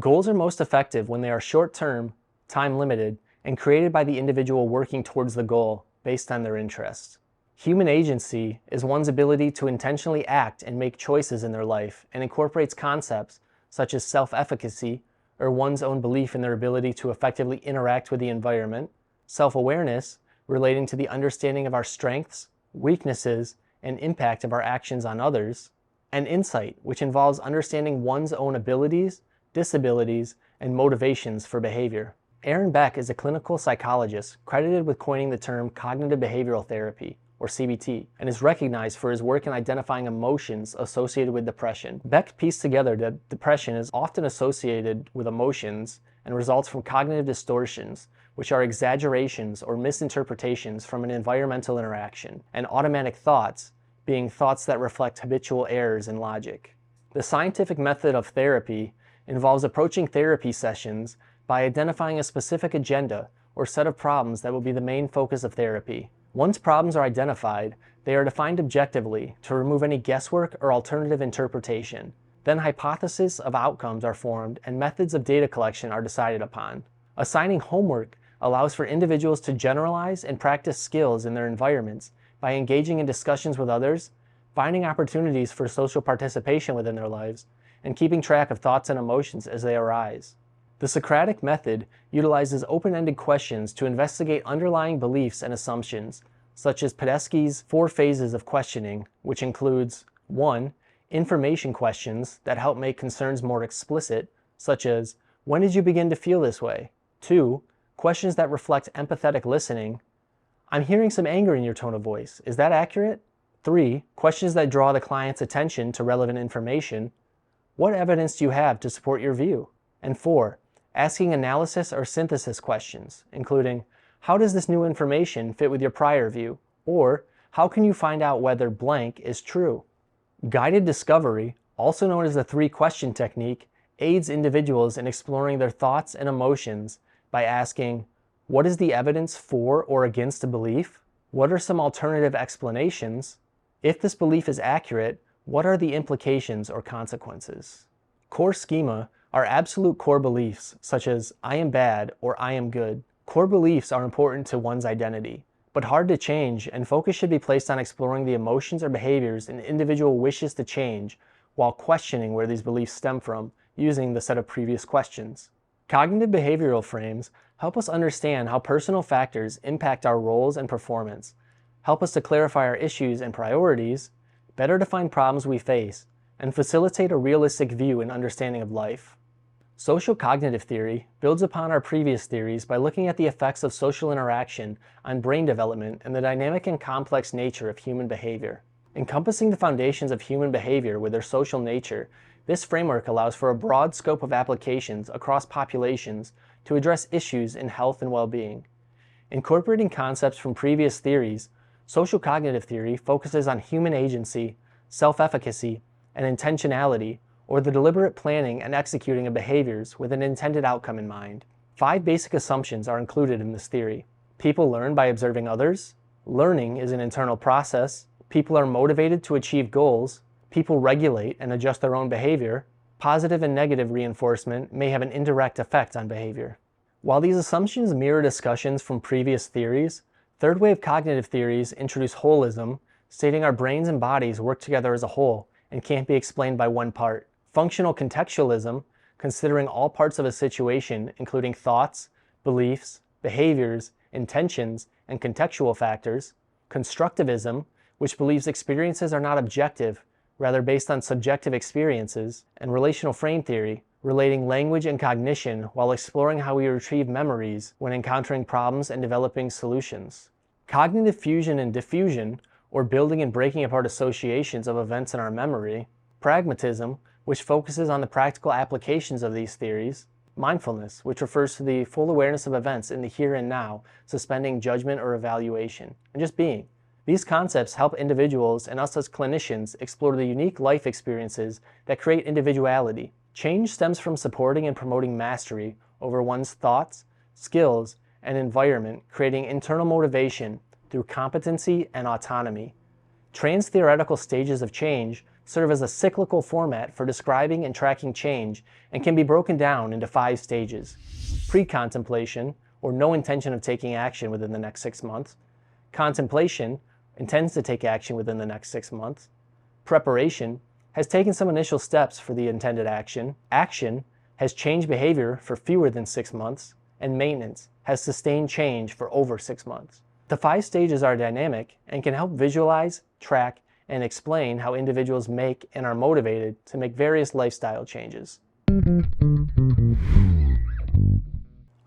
Speaker 1: Goals are most effective when they are short-term, time-limited, and created by the individual working towards the goal based on their interests. Human agency is one's ability to intentionally act and make choices in their life, and incorporates concepts such as self-efficacy, or one's own belief in their ability to effectively interact with the environment, self-awareness, relating to the understanding of our strengths, weaknesses, and impact of our actions on others, and insight, which involves understanding one's own abilities, disabilities, and motivations for behavior. Aaron Beck is a clinical psychologist credited with coining the term cognitive behavioral therapy, or CBT, and is recognized for his work in identifying emotions associated with depression. Beck pieced together that depression is often associated with emotions and results from cognitive distortions, which are exaggerations or misinterpretations from an environmental interaction, and automatic thoughts, being thoughts that reflect habitual errors in logic. The scientific method of therapy involves approaching therapy sessions by identifying a specific agenda or set of problems that will be the main focus of therapy. Once problems are identified, they are defined objectively to remove any guesswork or alternative interpretation. Then hypotheses of outcomes are formed and methods of data collection are decided upon. Assigning homework allows for individuals to generalize and practice skills in their environments by engaging in discussions with others, finding opportunities for social participation within their lives, and keeping track of thoughts and emotions as they arise. The Socratic method utilizes open-ended questions to investigate underlying beliefs and assumptions, such as Podesky's 4 phases of questioning, which includes 1. Information questions that help make concerns more explicit, such as, when did you begin to feel this way? 2. Questions that reflect empathetic listening. I'm hearing some anger in your tone of voice. Is that accurate? 3. Questions that draw the client's attention to relevant information. What evidence do you have to support your view? And 4. Asking analysis or synthesis questions, including, how does this new information fit with your prior view? Or, how can you find out whether blank is true? Guided discovery, also known as the 3-question technique, aids individuals in exploring their thoughts and emotions by asking, what is the evidence for or against a belief? What are some alternative explanations? If this belief is accurate, what are the implications or consequences? Core schema are absolute core beliefs, such as I am bad or I am good. Core beliefs are important to one's identity, but hard to change, and focus should be placed on exploring the emotions or behaviors an individual wishes to change while questioning where these beliefs stem from, using the set of previous questions. Cognitive behavioral frames help us understand how personal factors impact our roles and performance, help us to clarify our issues and priorities, better define problems we face, and facilitate a realistic view and understanding of life. Social cognitive theory builds upon our previous theories by looking at the effects of social interaction on brain development and the dynamic and complex nature of human behavior. Encompassing the foundations of human behavior with their social nature, this framework allows for a broad scope of applications across populations to address issues in health and well-being. Incorporating concepts from previous theories, social cognitive theory focuses on human agency, self-efficacy, and intentionality, or the deliberate planning and executing of behaviors with an intended outcome in mind. 5 basic assumptions are included in this theory. People learn by observing others. Learning is an internal process. People are motivated to achieve goals. People regulate and adjust their own behavior. Positive and negative reinforcement may have an indirect effect on behavior. While these assumptions mirror discussions from previous theories, third-wave cognitive theories introduce holism, stating our brains and bodies work together as a whole and can't be explained by one part. Functional contextualism, considering all parts of a situation, including thoughts, beliefs, behaviors, intentions, and contextual factors. Constructivism, which believes experiences are not objective, rather based on subjective experiences. And relational frame theory, relating language and cognition while exploring how we retrieve memories when encountering problems and developing solutions. Cognitive fusion and diffusion, or building and breaking apart associations of events in our memory. Pragmatism, which focuses on the practical applications of these theories. Mindfulness, which refers to the full awareness of events in the here and now, suspending judgment or evaluation, and just being. These concepts help individuals and us as clinicians explore the unique life experiences that create individuality. Change stems from supporting and promoting mastery over one's thoughts, skills, and environment, creating internal motivation through competency and autonomy. Trans-theoretical stages of change serve as a cyclical format for describing and tracking change and can be broken down into 5 stages. Pre-contemplation, or no intention of taking action within the next 6 months. Contemplation, intends to take action within the next 6 months. Preparation, has taken some initial steps for the intended action. Action, has changed behavior for fewer than 6 months. And maintenance, has sustained change for over 6 months. The 5 stages are dynamic and can help visualize, track, and explain how individuals make and are motivated to make various lifestyle changes.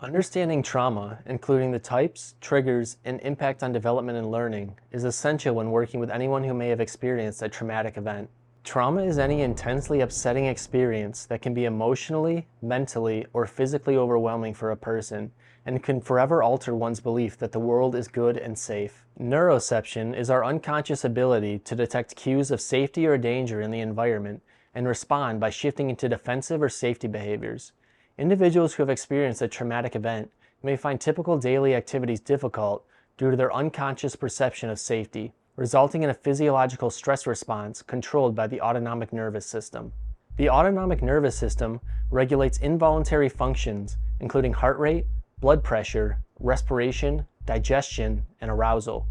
Speaker 1: Understanding trauma, including the types, triggers, and impact on development and learning, is essential when working with anyone who may have experienced a traumatic event. Trauma is any intensely upsetting experience that can be emotionally, mentally, or physically overwhelming for a person, and can forever alter one's belief that the world is good and safe. Neuroception is our unconscious ability to detect cues of safety or danger in the environment and respond by shifting into defensive or safety behaviors. Individuals who have experienced a traumatic event may find typical daily activities difficult due to their unconscious perception of safety, resulting in a physiological stress response controlled by the autonomic nervous system. The autonomic nervous system regulates involuntary functions, including heart rate, blood pressure, respiration, digestion, and arousal.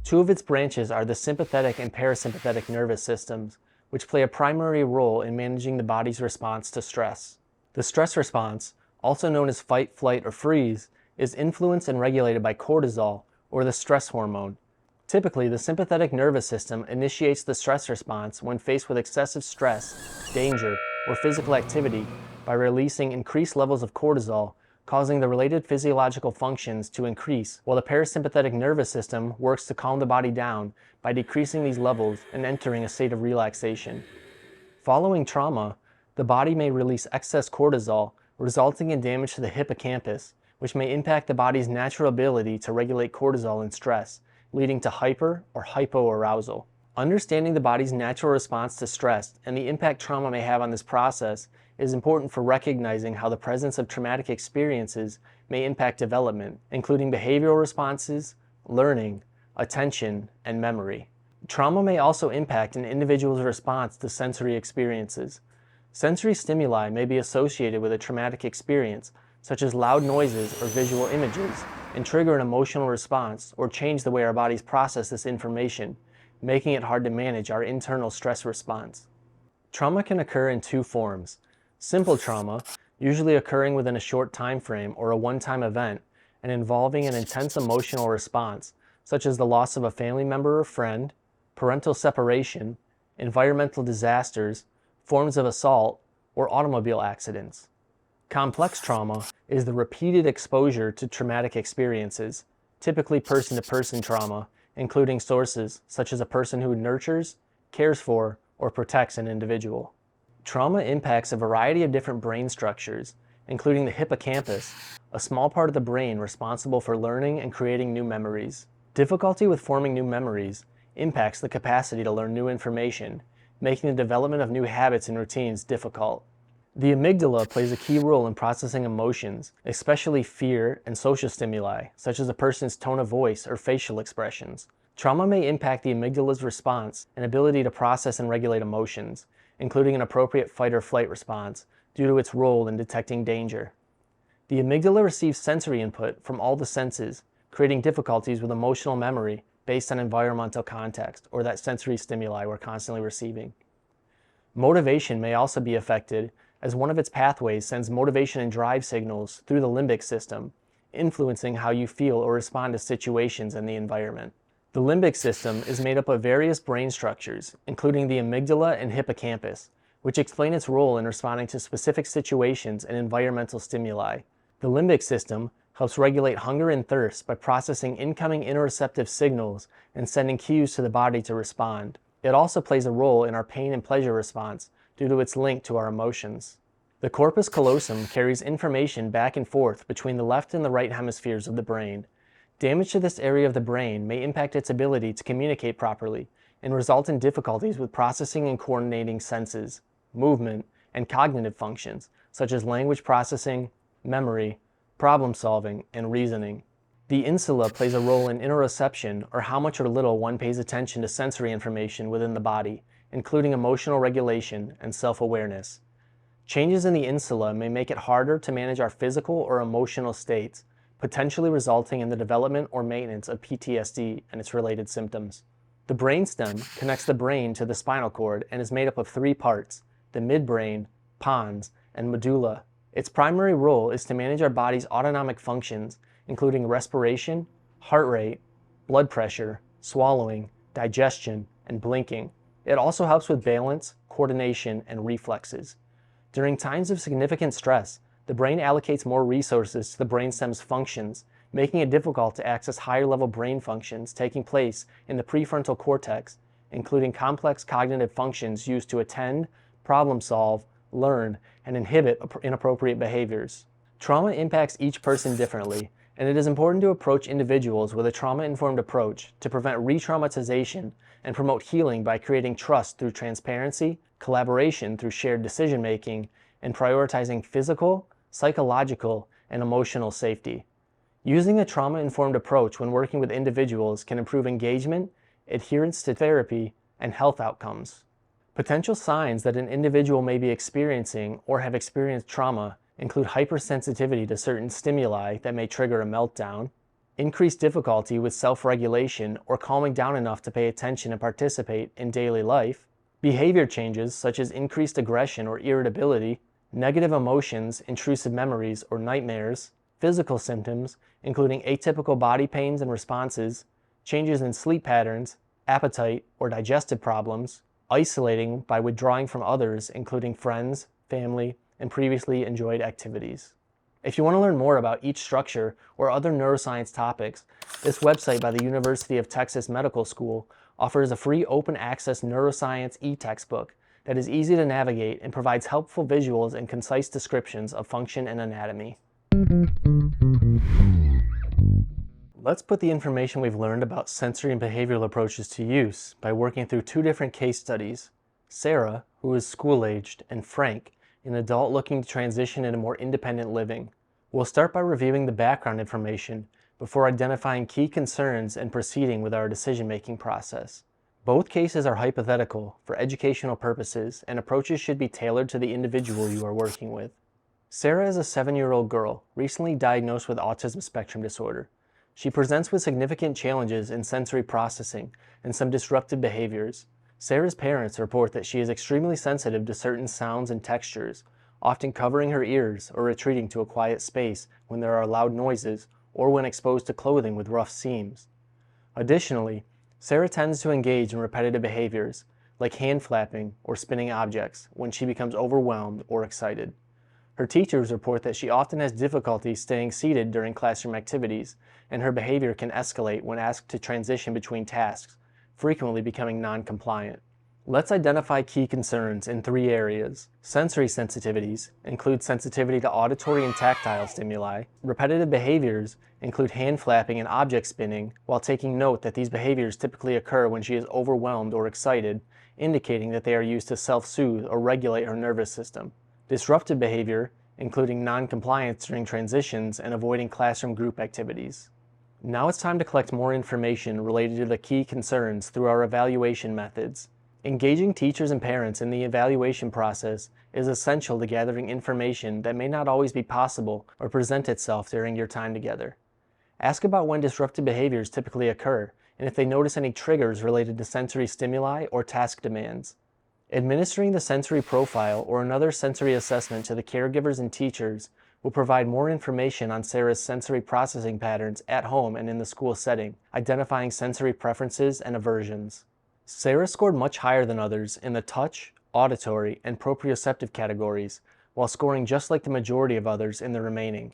Speaker 1: Two of its branches are the sympathetic and parasympathetic nervous systems, which play a primary role in managing the body's response to stress. The stress response, also known as fight, flight, or freeze, is influenced and regulated by cortisol, or the stress hormone. Typically, the sympathetic nervous system initiates the stress response when faced with excessive stress, danger, or physical activity by releasing increased levels of cortisol, causing the related physiological functions to increase, while the parasympathetic nervous system works to calm the body down by decreasing these levels and entering a state of relaxation. Following trauma, the body may release excess cortisol, resulting in damage to the hippocampus, which may impact the body's natural ability to regulate cortisol in stress, leading to hyper or hypoarousal. Understanding the body's natural response to stress and the impact trauma may have on this process is important for recognizing how the presence of traumatic experiences may impact development, including behavioral responses, learning, attention, and memory. Trauma may also impact an individual's response to sensory experiences. Sensory stimuli may be associated with a traumatic experience, such as loud noises or visual images, and trigger an emotional response or change the way our bodies process this information, making it hard to manage our internal stress response. Trauma can occur in two forms. Simple trauma, usually occurring within a short time frame or a one-time event, and involving an intense emotional response, such as the loss of a family member or friend, parental separation, environmental disasters, forms of assault, or automobile accidents. Complex trauma is the repeated exposure to traumatic experiences, typically person-to-person trauma, including sources such as a person who nurtures, cares for, or protects an individual. Trauma impacts a variety of different brain structures, including the hippocampus, a small part of the brain responsible for learning and creating new memories. Difficulty with forming new memories impacts the capacity to learn new information, making the development of new habits and routines difficult. The amygdala plays a key role in processing emotions, especially fear and social stimuli, such as a person's tone of voice or facial expressions. Trauma may impact the amygdala's response and ability to process and regulate emotions, including an appropriate fight or flight response, due to its role in detecting danger. The amygdala receives sensory input from all the senses, creating difficulties with emotional memory based on environmental context or that sensory stimuli we're constantly receiving. Motivation may also be affected, as one of its pathways sends motivation and drive signals through the limbic system, influencing how you feel or respond to situations in the environment. The limbic system is made up of various brain structures, including the amygdala and hippocampus, which explain its role in responding to specific situations and environmental stimuli. The limbic system helps regulate hunger and thirst by processing incoming interoceptive signals and sending cues to the body to respond. It also plays a role in our pain and pleasure response due to its link to our emotions. The corpus callosum carries information back and forth between the left and the right hemispheres of the brain. Damage to this area of the brain may impact its ability to communicate properly and result in difficulties with processing and coordinating senses, movement, and cognitive functions, such as language processing, memory, problem solving, and reasoning. The insula plays a role in interoception, or how much or little one pays attention to sensory information within the body, including emotional regulation and self-awareness. Changes in the insula may make it harder to manage our physical or emotional states, potentially resulting in the development or maintenance of PTSD and its related symptoms. The brainstem connects the brain to the spinal cord and is made up of three parts: the midbrain, pons, and medulla. Its primary role is to manage our body's autonomic functions, including respiration, heart rate, blood pressure, swallowing, digestion, and blinking. It also helps with balance, coordination, and reflexes. During times of significant stress, the brain allocates more resources to the brainstem's functions, making it difficult to access higher-level brain functions taking place in the prefrontal cortex, including complex cognitive functions used to attend, problem solve, learn, and inhibit inappropriate behaviors. Trauma impacts each person differently, and it is important to approach individuals with a trauma-informed approach to prevent re-traumatization and promote healing by creating trust through transparency, collaboration through shared decision-making, and prioritizing physical, psychological, and emotional safety. Using a trauma-informed approach when working with individuals can improve engagement, adherence to therapy, and health outcomes. Potential signs that an individual may be experiencing or have experienced trauma include hypersensitivity to certain stimuli that may trigger a meltdown, increased difficulty with self-regulation or calming down enough to pay attention and participate in daily life, behavior changes such as increased aggression or irritability, negative emotions, intrusive memories, or nightmares, physical symptoms, including atypical body pains and responses, changes in sleep patterns, appetite or digestive problems, isolating by withdrawing from others, including friends, family, and previously enjoyed activities. If you want to learn more about each structure or other neuroscience topics, this website by the University of Texas Medical School offers a free open access neuroscience e-textbook that is easy to navigate and provides helpful visuals and concise descriptions of function and anatomy. Let's put the information we've learned about sensory and behavioral approaches to use by working through two different case studies. Sarah, who is school-aged, and Frank, an adult looking to transition into more independent living. We'll start by reviewing the background information before identifying key concerns and proceeding with our decision-making process. Both cases are hypothetical for educational purposes, and approaches should be tailored to the individual you are working with. Sarah is a 7-year-old girl, recently diagnosed with autism spectrum disorder. She presents with significant challenges in sensory processing and some disruptive behaviors. Sarah's parents report that she is extremely sensitive to certain sounds and textures, often covering her ears or retreating to a quiet space when there are loud noises or when exposed to clothing with rough seams. Additionally, Sarah tends to engage in repetitive behaviors, like hand flapping or spinning objects, when she becomes overwhelmed or excited. Her teachers report that she often has difficulty staying seated during classroom activities, and her behavior can escalate when asked to transition between tasks, frequently becoming non-compliant. Let's identify key concerns in 3 areas. Sensory sensitivities include sensitivity to auditory and tactile stimuli. Repetitive behaviors include hand flapping and object spinning, while taking note that these behaviors typically occur when she is overwhelmed or excited, indicating that they are used to self-soothe or regulate her nervous system. Disruptive behavior, including non-compliance during transitions and avoiding classroom group activities. Now it's time to collect more information related to the key concerns through our evaluation methods. Engaging teachers and parents in the evaluation process is essential to gathering information that may not always be possible or present itself during your time together. Ask about when disruptive behaviors typically occur and if they notice any triggers related to sensory stimuli or task demands. Administering the sensory profile or another sensory assessment to the caregivers and teachers will provide more information on Sarah's sensory processing patterns at home and in the school setting, identifying sensory preferences and aversions. Sarah scored much higher than others in the touch, auditory, and proprioceptive categories, while scoring just like the majority of others in the remaining.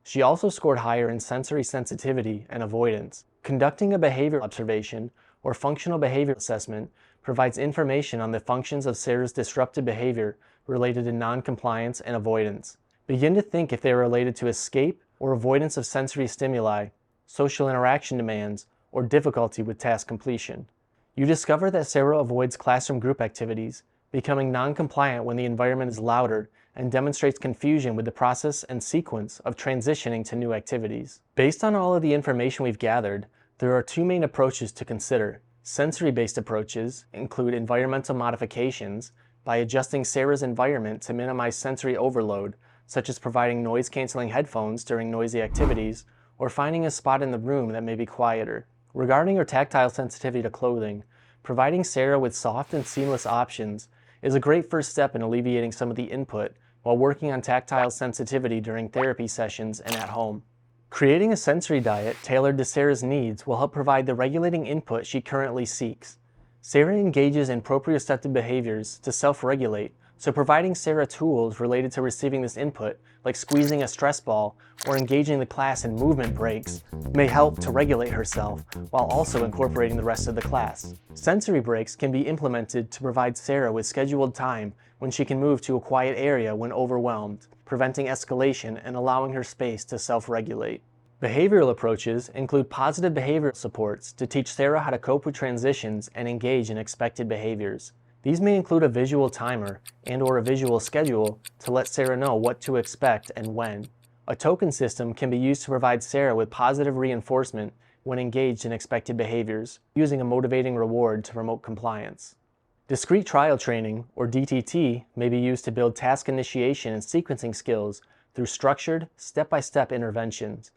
Speaker 1: She also scored higher in sensory sensitivity and avoidance. Conducting a behavior observation or functional behavior assessment provides information on the functions of Sarah's disruptive behavior related to non-compliance and avoidance. Begin to think if they are related to escape or avoidance of sensory stimuli, social interaction demands, or difficulty with task completion. You discover that Sarah avoids classroom group activities, becoming non-compliant when the environment is louder, and demonstrates confusion with the process and sequence of transitioning to new activities. Based on all of the information we've gathered, there are 2 main approaches to consider. Sensory-based approaches include environmental modifications by adjusting Sarah's environment to minimize sensory overload, such as providing noise-canceling headphones during noisy activities or finding a spot in the room that may be quieter. Regarding her tactile sensitivity to clothing, providing Sarah with soft and seamless options is a great first step in alleviating some of the input while working on tactile sensitivity during therapy sessions and at home. Creating a sensory diet tailored to Sarah's needs will help provide the regulating input she currently seeks. Sarah engages in proprioceptive behaviors to self-regulate, so providing Sarah tools related to receiving this input, like squeezing a stress ball or engaging the class in movement breaks, may help to regulate herself while also incorporating the rest of the class. Sensory breaks can be implemented to provide Sarah with scheduled time when she can move to a quiet area when overwhelmed, preventing escalation and allowing her space to self-regulate. Behavioral approaches include positive behavioral supports to teach Sarah how to cope with transitions and engage in expected behaviors. These may include a visual timer and/or a visual schedule to let Sarah know what to expect and when. A token system can be used to provide Sarah with positive reinforcement when engaged in expected behaviors, using a motivating reward to promote compliance. Discrete trial training, or DTT, may be used to build task initiation and sequencing skills through structured, step-by-step interventions.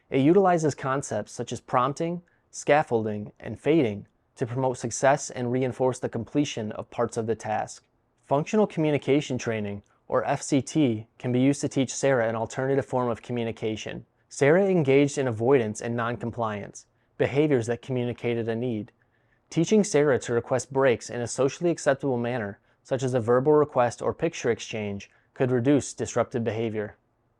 Speaker 1: It utilizes concepts such as prompting, scaffolding, and fading to promote success and reinforce the completion of parts of the task. Functional communication training, or FCT, can be used to teach Sarah an alternative form of communication. Sarah engaged in avoidance and noncompliance, behaviors that communicated a need. Teaching Sarah to request breaks in a socially acceptable manner, such as a verbal request or picture exchange, could reduce disruptive behavior.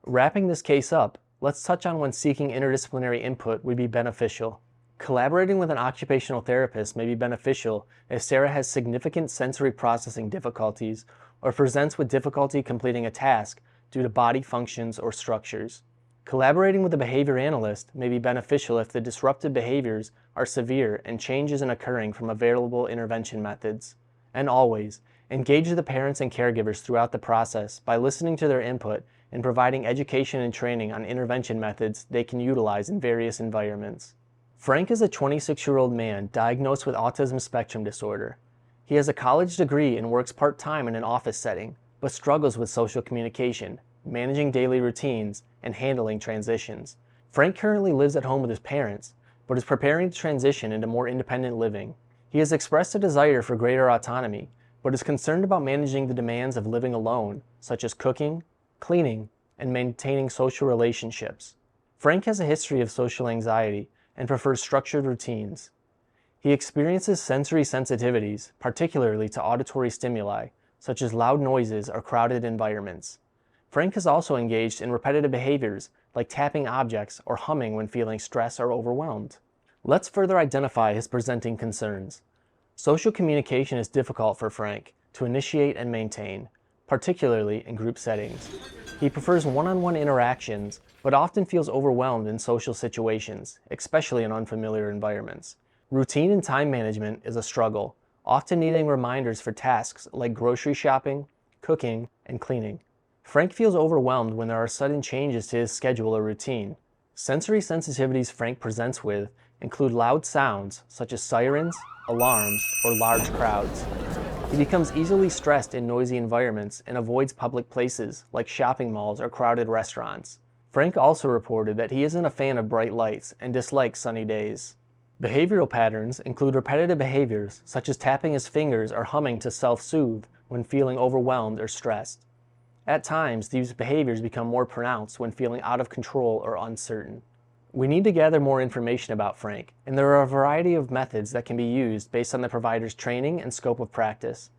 Speaker 1: Wrapping this case up, let's touch on when seeking interdisciplinary input would be beneficial. Collaborating with an occupational therapist may be beneficial if Sarah has significant sensory processing difficulties or presents with difficulty completing a task due to body functions or structures. Collaborating with a behavior analyst may be beneficial if the disruptive behaviors are severe and change isn't occurring from available intervention methods. And always, engage the parents and caregivers throughout the process by listening to their input and providing education and training on intervention methods they can utilize in various environments. Frank is a 26-year-old man diagnosed with autism spectrum disorder. He has a college degree and works part-time in an office setting, but struggles with social communication, managing daily routines, and handling transitions. Frank currently lives at home with his parents, but is preparing to transition into more independent living. He has expressed a desire for greater autonomy, but is concerned about managing the demands of living alone, such as cooking, cleaning, and maintaining social relationships. Frank has a history of social anxiety and prefers structured routines. He experiences sensory sensitivities, particularly to auditory stimuli, such as loud noises or crowded environments. Frank is also engaged in repetitive behaviors like tapping objects or humming when feeling stressed or overwhelmed. Let's further identify his presenting concerns. Social communication is difficult for Frank to initiate and maintain, particularly in group settings. He prefers one-on-one interactions, but often feels overwhelmed in social situations, especially in unfamiliar environments. Routine and time management is a struggle, often needing reminders for tasks like grocery shopping, cooking, and cleaning. Frank feels overwhelmed when there are sudden changes to his schedule or routine. Sensory sensitivities Frank presents with include loud sounds such as sirens, alarms, or large crowds. He becomes easily stressed in noisy environments and avoids public places like shopping malls or crowded restaurants. Frank also reported that he isn't a fan of bright lights and dislikes sunny days. Behavioral patterns include repetitive behaviors such as tapping his fingers or humming to self-soothe when feeling overwhelmed or stressed. At times, these behaviors become more pronounced when feeling out of control or uncertain. We need to gather more information about Frank, and there are a variety of methods that can be used based on the provider's training and scope of practice.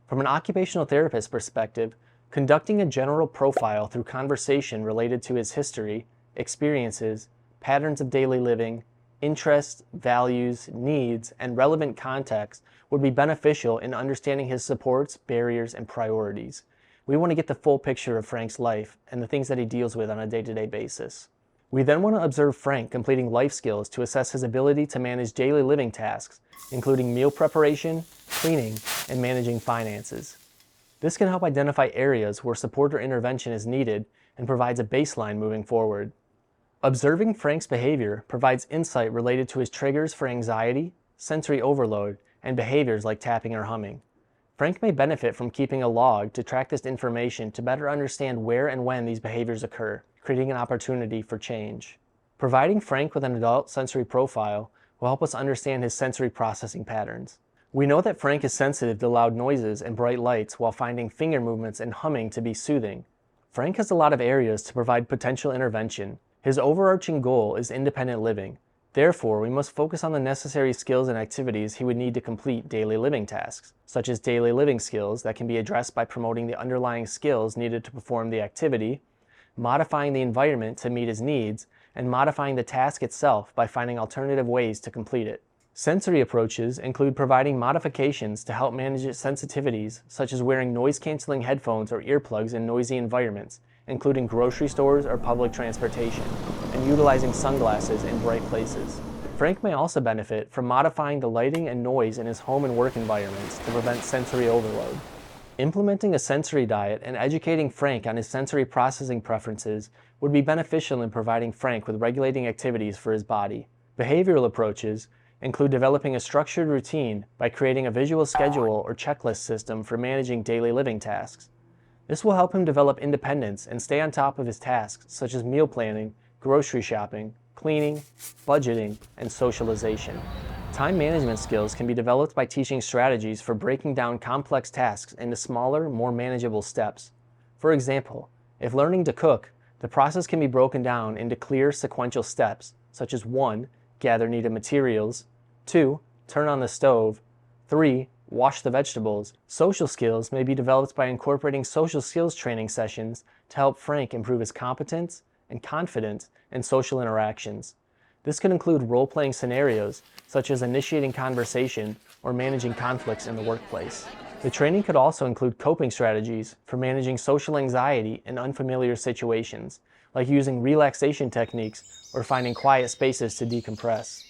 Speaker 1: From an occupational therapist perspective, conducting a general profile through conversation related to his history, experiences, patterns of daily living, interests, values, needs, and relevant context would be beneficial in understanding his supports, barriers, and priorities. We want to get the full picture of Frank's life and the things that he deals with on a day-to-day basis. We then want to observe Frank completing life skills to assess his ability to manage daily living tasks, including meal preparation, cleaning, and managing finances. This can help identify areas where support or intervention is needed and provides a baseline moving forward. Observing Frank's behavior provides insight related to his triggers for anxiety, sensory overload, and behaviors like tapping or humming. Frank may benefit from keeping a log to track this information to better understand where and when these behaviors occur, creating an opportunity for change. Providing Frank with an adult sensory profile will help us understand his sensory processing patterns. We know that Frank is sensitive to loud noises and bright lights while finding finger movements and humming to be soothing. Frank has a lot of areas to provide potential intervention. His overarching goal is independent living. Therefore, we must focus on the necessary skills and activities he would need to complete daily living tasks, such as daily living skills that can be addressed by promoting the underlying skills needed to perform the activity, modifying the environment to meet his needs, and modifying the task itself by finding alternative ways to complete it. Sensory approaches include providing modifications to help manage its sensitivities, such as wearing noise-canceling headphones or earplugs in noisy environments, including grocery stores or public transportation, and utilizing sunglasses in bright places. Frank may also benefit from modifying the lighting and noise in his home and work environments to prevent sensory overload. Implementing a sensory diet and educating Frank on his sensory processing preferences would be beneficial in providing Frank with regulating activities for his body. Behavioral approaches include developing a structured routine by creating a visual schedule or checklist system for managing daily living tasks. This will help him develop independence and stay on top of his tasks such as meal planning, grocery shopping, cleaning, budgeting, and socialization. Time management skills can be developed by teaching strategies for breaking down complex tasks into smaller, more manageable steps. For example, if learning to cook, the process can be broken down into clear sequential steps, such as 1. Gather needed materials, 2. Turn on the stove, 3. Wash the vegetables. Social skills may be developed by incorporating social skills training sessions to help Frank improve his competence and confidence in social interactions. This could include role-playing scenarios, such as initiating conversation or managing conflicts in the workplace. The training could also include coping strategies for managing social anxiety in unfamiliar situations, like using relaxation techniques or finding quiet spaces to decompress.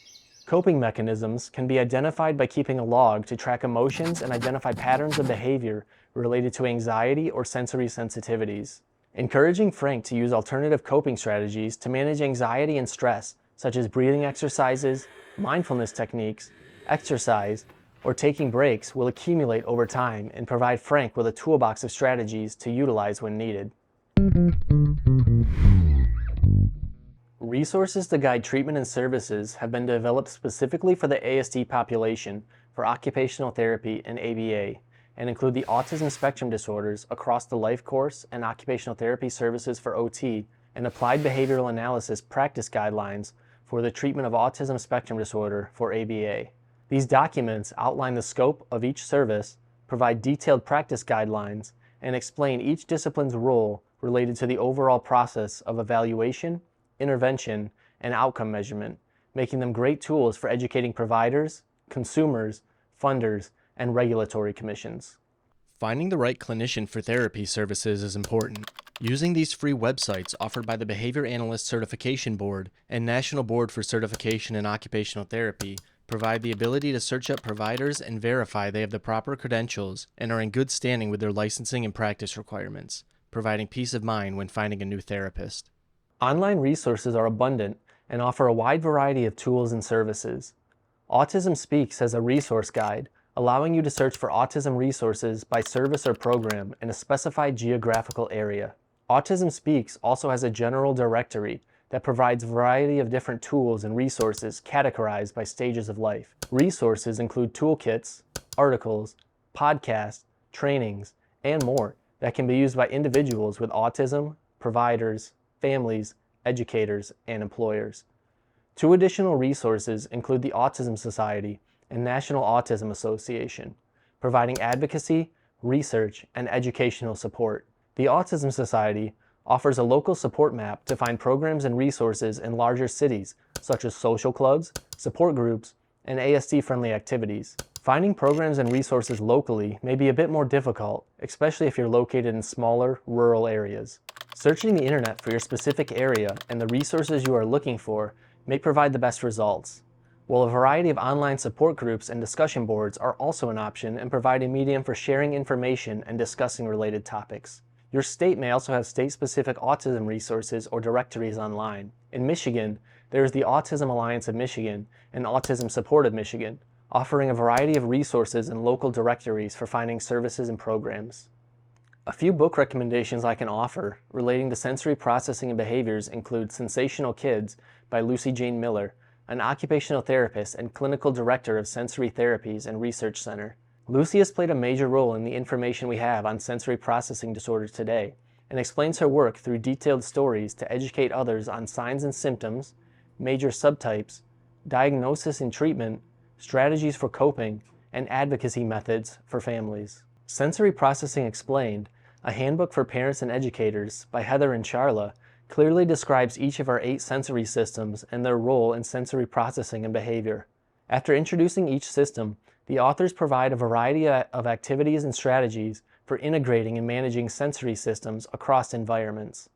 Speaker 1: Coping mechanisms can be identified by keeping a log to track emotions and identify patterns of behavior related to anxiety or sensory sensitivities. Encouraging Frank to use alternative coping strategies to manage anxiety and stress, such as breathing exercises, mindfulness techniques, exercise, or taking breaks, will accumulate over time and provide Frank with a toolbox of strategies to utilize when needed. Resources to guide treatment and services have been developed specifically for the ASD population for occupational therapy and ABA, and include the autism spectrum disorders across the life course and occupational therapy services for OT and applied behavioral analysis practice guidelines for the treatment of autism spectrum disorder for ABA. These documents outline the scope of each service, provide detailed practice guidelines, and explain each discipline's role related to the overall process of evaluation, intervention, and outcome measurement, making them great tools for educating providers, consumers, funders, and regulatory commissions. Finding the right clinician for therapy services is important. Using these free websites offered by the Behavior Analyst Certification Board and National Board for Certification in Occupational Therapy provide the ability to search up providers and verify they have the proper credentials and are in good standing with their licensing and practice requirements, providing peace of mind when finding a new therapist. Online resources are abundant and offer a wide variety of tools and services. Autism Speaks has a resource guide, allowing you to search for autism resources by service or program in a specified geographical area. Autism Speaks also has a general directory that provides a variety of different tools and resources categorized by stages of life. Resources include toolkits, articles, podcasts, trainings, and more that can be used by individuals with autism, providers, families, educators, and employers. 2 additional resources include the Autism Society and National Autism Association, providing advocacy, research, and educational support. The Autism Society offers a local support map to find programs and resources in larger cities, such as social clubs, support groups, and ASD-friendly activities. Finding programs and resources locally may be a bit more difficult, especially if you're located in smaller, rural areas. Searching the internet for your specific area and the resources you are looking for may provide the best results, while a variety of online support groups and discussion boards are also an option and provide a medium for sharing information and discussing related topics. Your state may also have state-specific autism resources or directories online. In Michigan, there is the Autism Alliance of Michigan and Autism Support of Michigan, offering a variety of resources and local directories for finding services and programs. A few book recommendations I can offer relating to sensory processing and behaviors include Sensational Kids by Lucy Jane Miller, an occupational therapist and clinical director of Sensory Therapies and Research Center. Lucy has played a major role in the information we have on sensory processing disorders today, and explains her work through detailed stories to educate others on signs and symptoms, major subtypes, diagnosis and treatment, strategies for coping, and advocacy methods for families. Sensory Processing Explained, a handbook for parents and educators by Heather and Charla, clearly describes each of our 8 sensory systems and their role in sensory processing and behavior. After introducing each system, the authors provide a variety of activities and strategies for integrating and managing sensory systems across environments.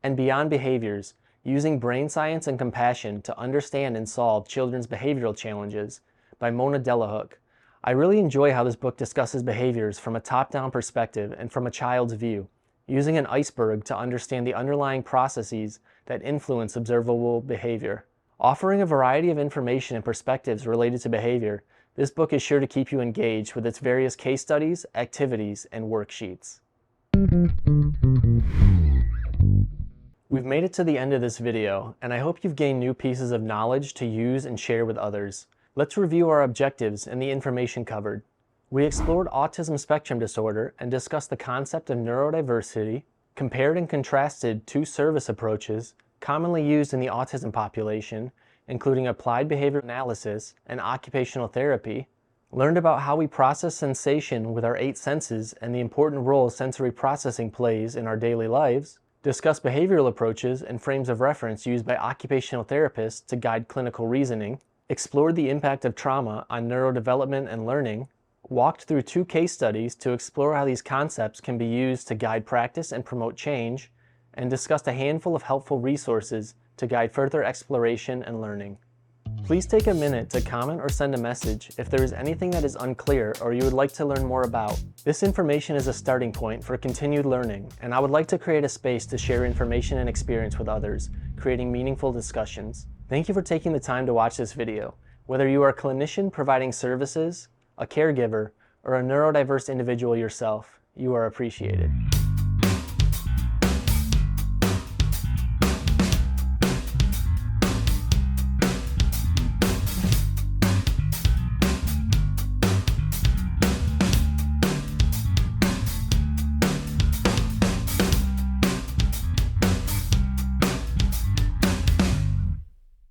Speaker 1: And Beyond Behaviors, Using Brain Science and Compassion to Understand and Solve Children's Behavioral Challenges by Mona Delahook. I really enjoy how this book discusses behaviors from a top-down perspective and from a child's view, using an iceberg to understand the underlying processes that influence observable behavior. Offering a variety of information and perspectives related to behavior, this book is sure to keep you engaged with its various case studies, activities, and worksheets. We've made it to the end of this video, and I hope you've gained new pieces of knowledge to use and share with others. Let's review our objectives and the information covered. We explored autism spectrum disorder and discussed the concept of neurodiversity, compared and contrasted two service approaches commonly used in the autism population, including applied behavior analysis and occupational therapy, learned about how we process sensation with our 8 senses and the important role sensory processing plays in our daily lives, discussed behavioral approaches and frames of reference used by occupational therapists to guide clinical reasoning, explored the impact of trauma on neurodevelopment and learning, walked through 2 case studies to explore how these concepts can be used to guide practice and promote change, and discussed a handful of helpful resources to guide further exploration and learning. Please take a minute to comment or send a message if there is anything that is unclear or you would like to learn more about. This information is a starting point for continued learning, and I would like to create a space to share information and experience with others, creating meaningful discussions. Thank you for taking the time to watch this video. Whether you are a clinician providing services, a caregiver, or a neurodiverse individual yourself, you are appreciated.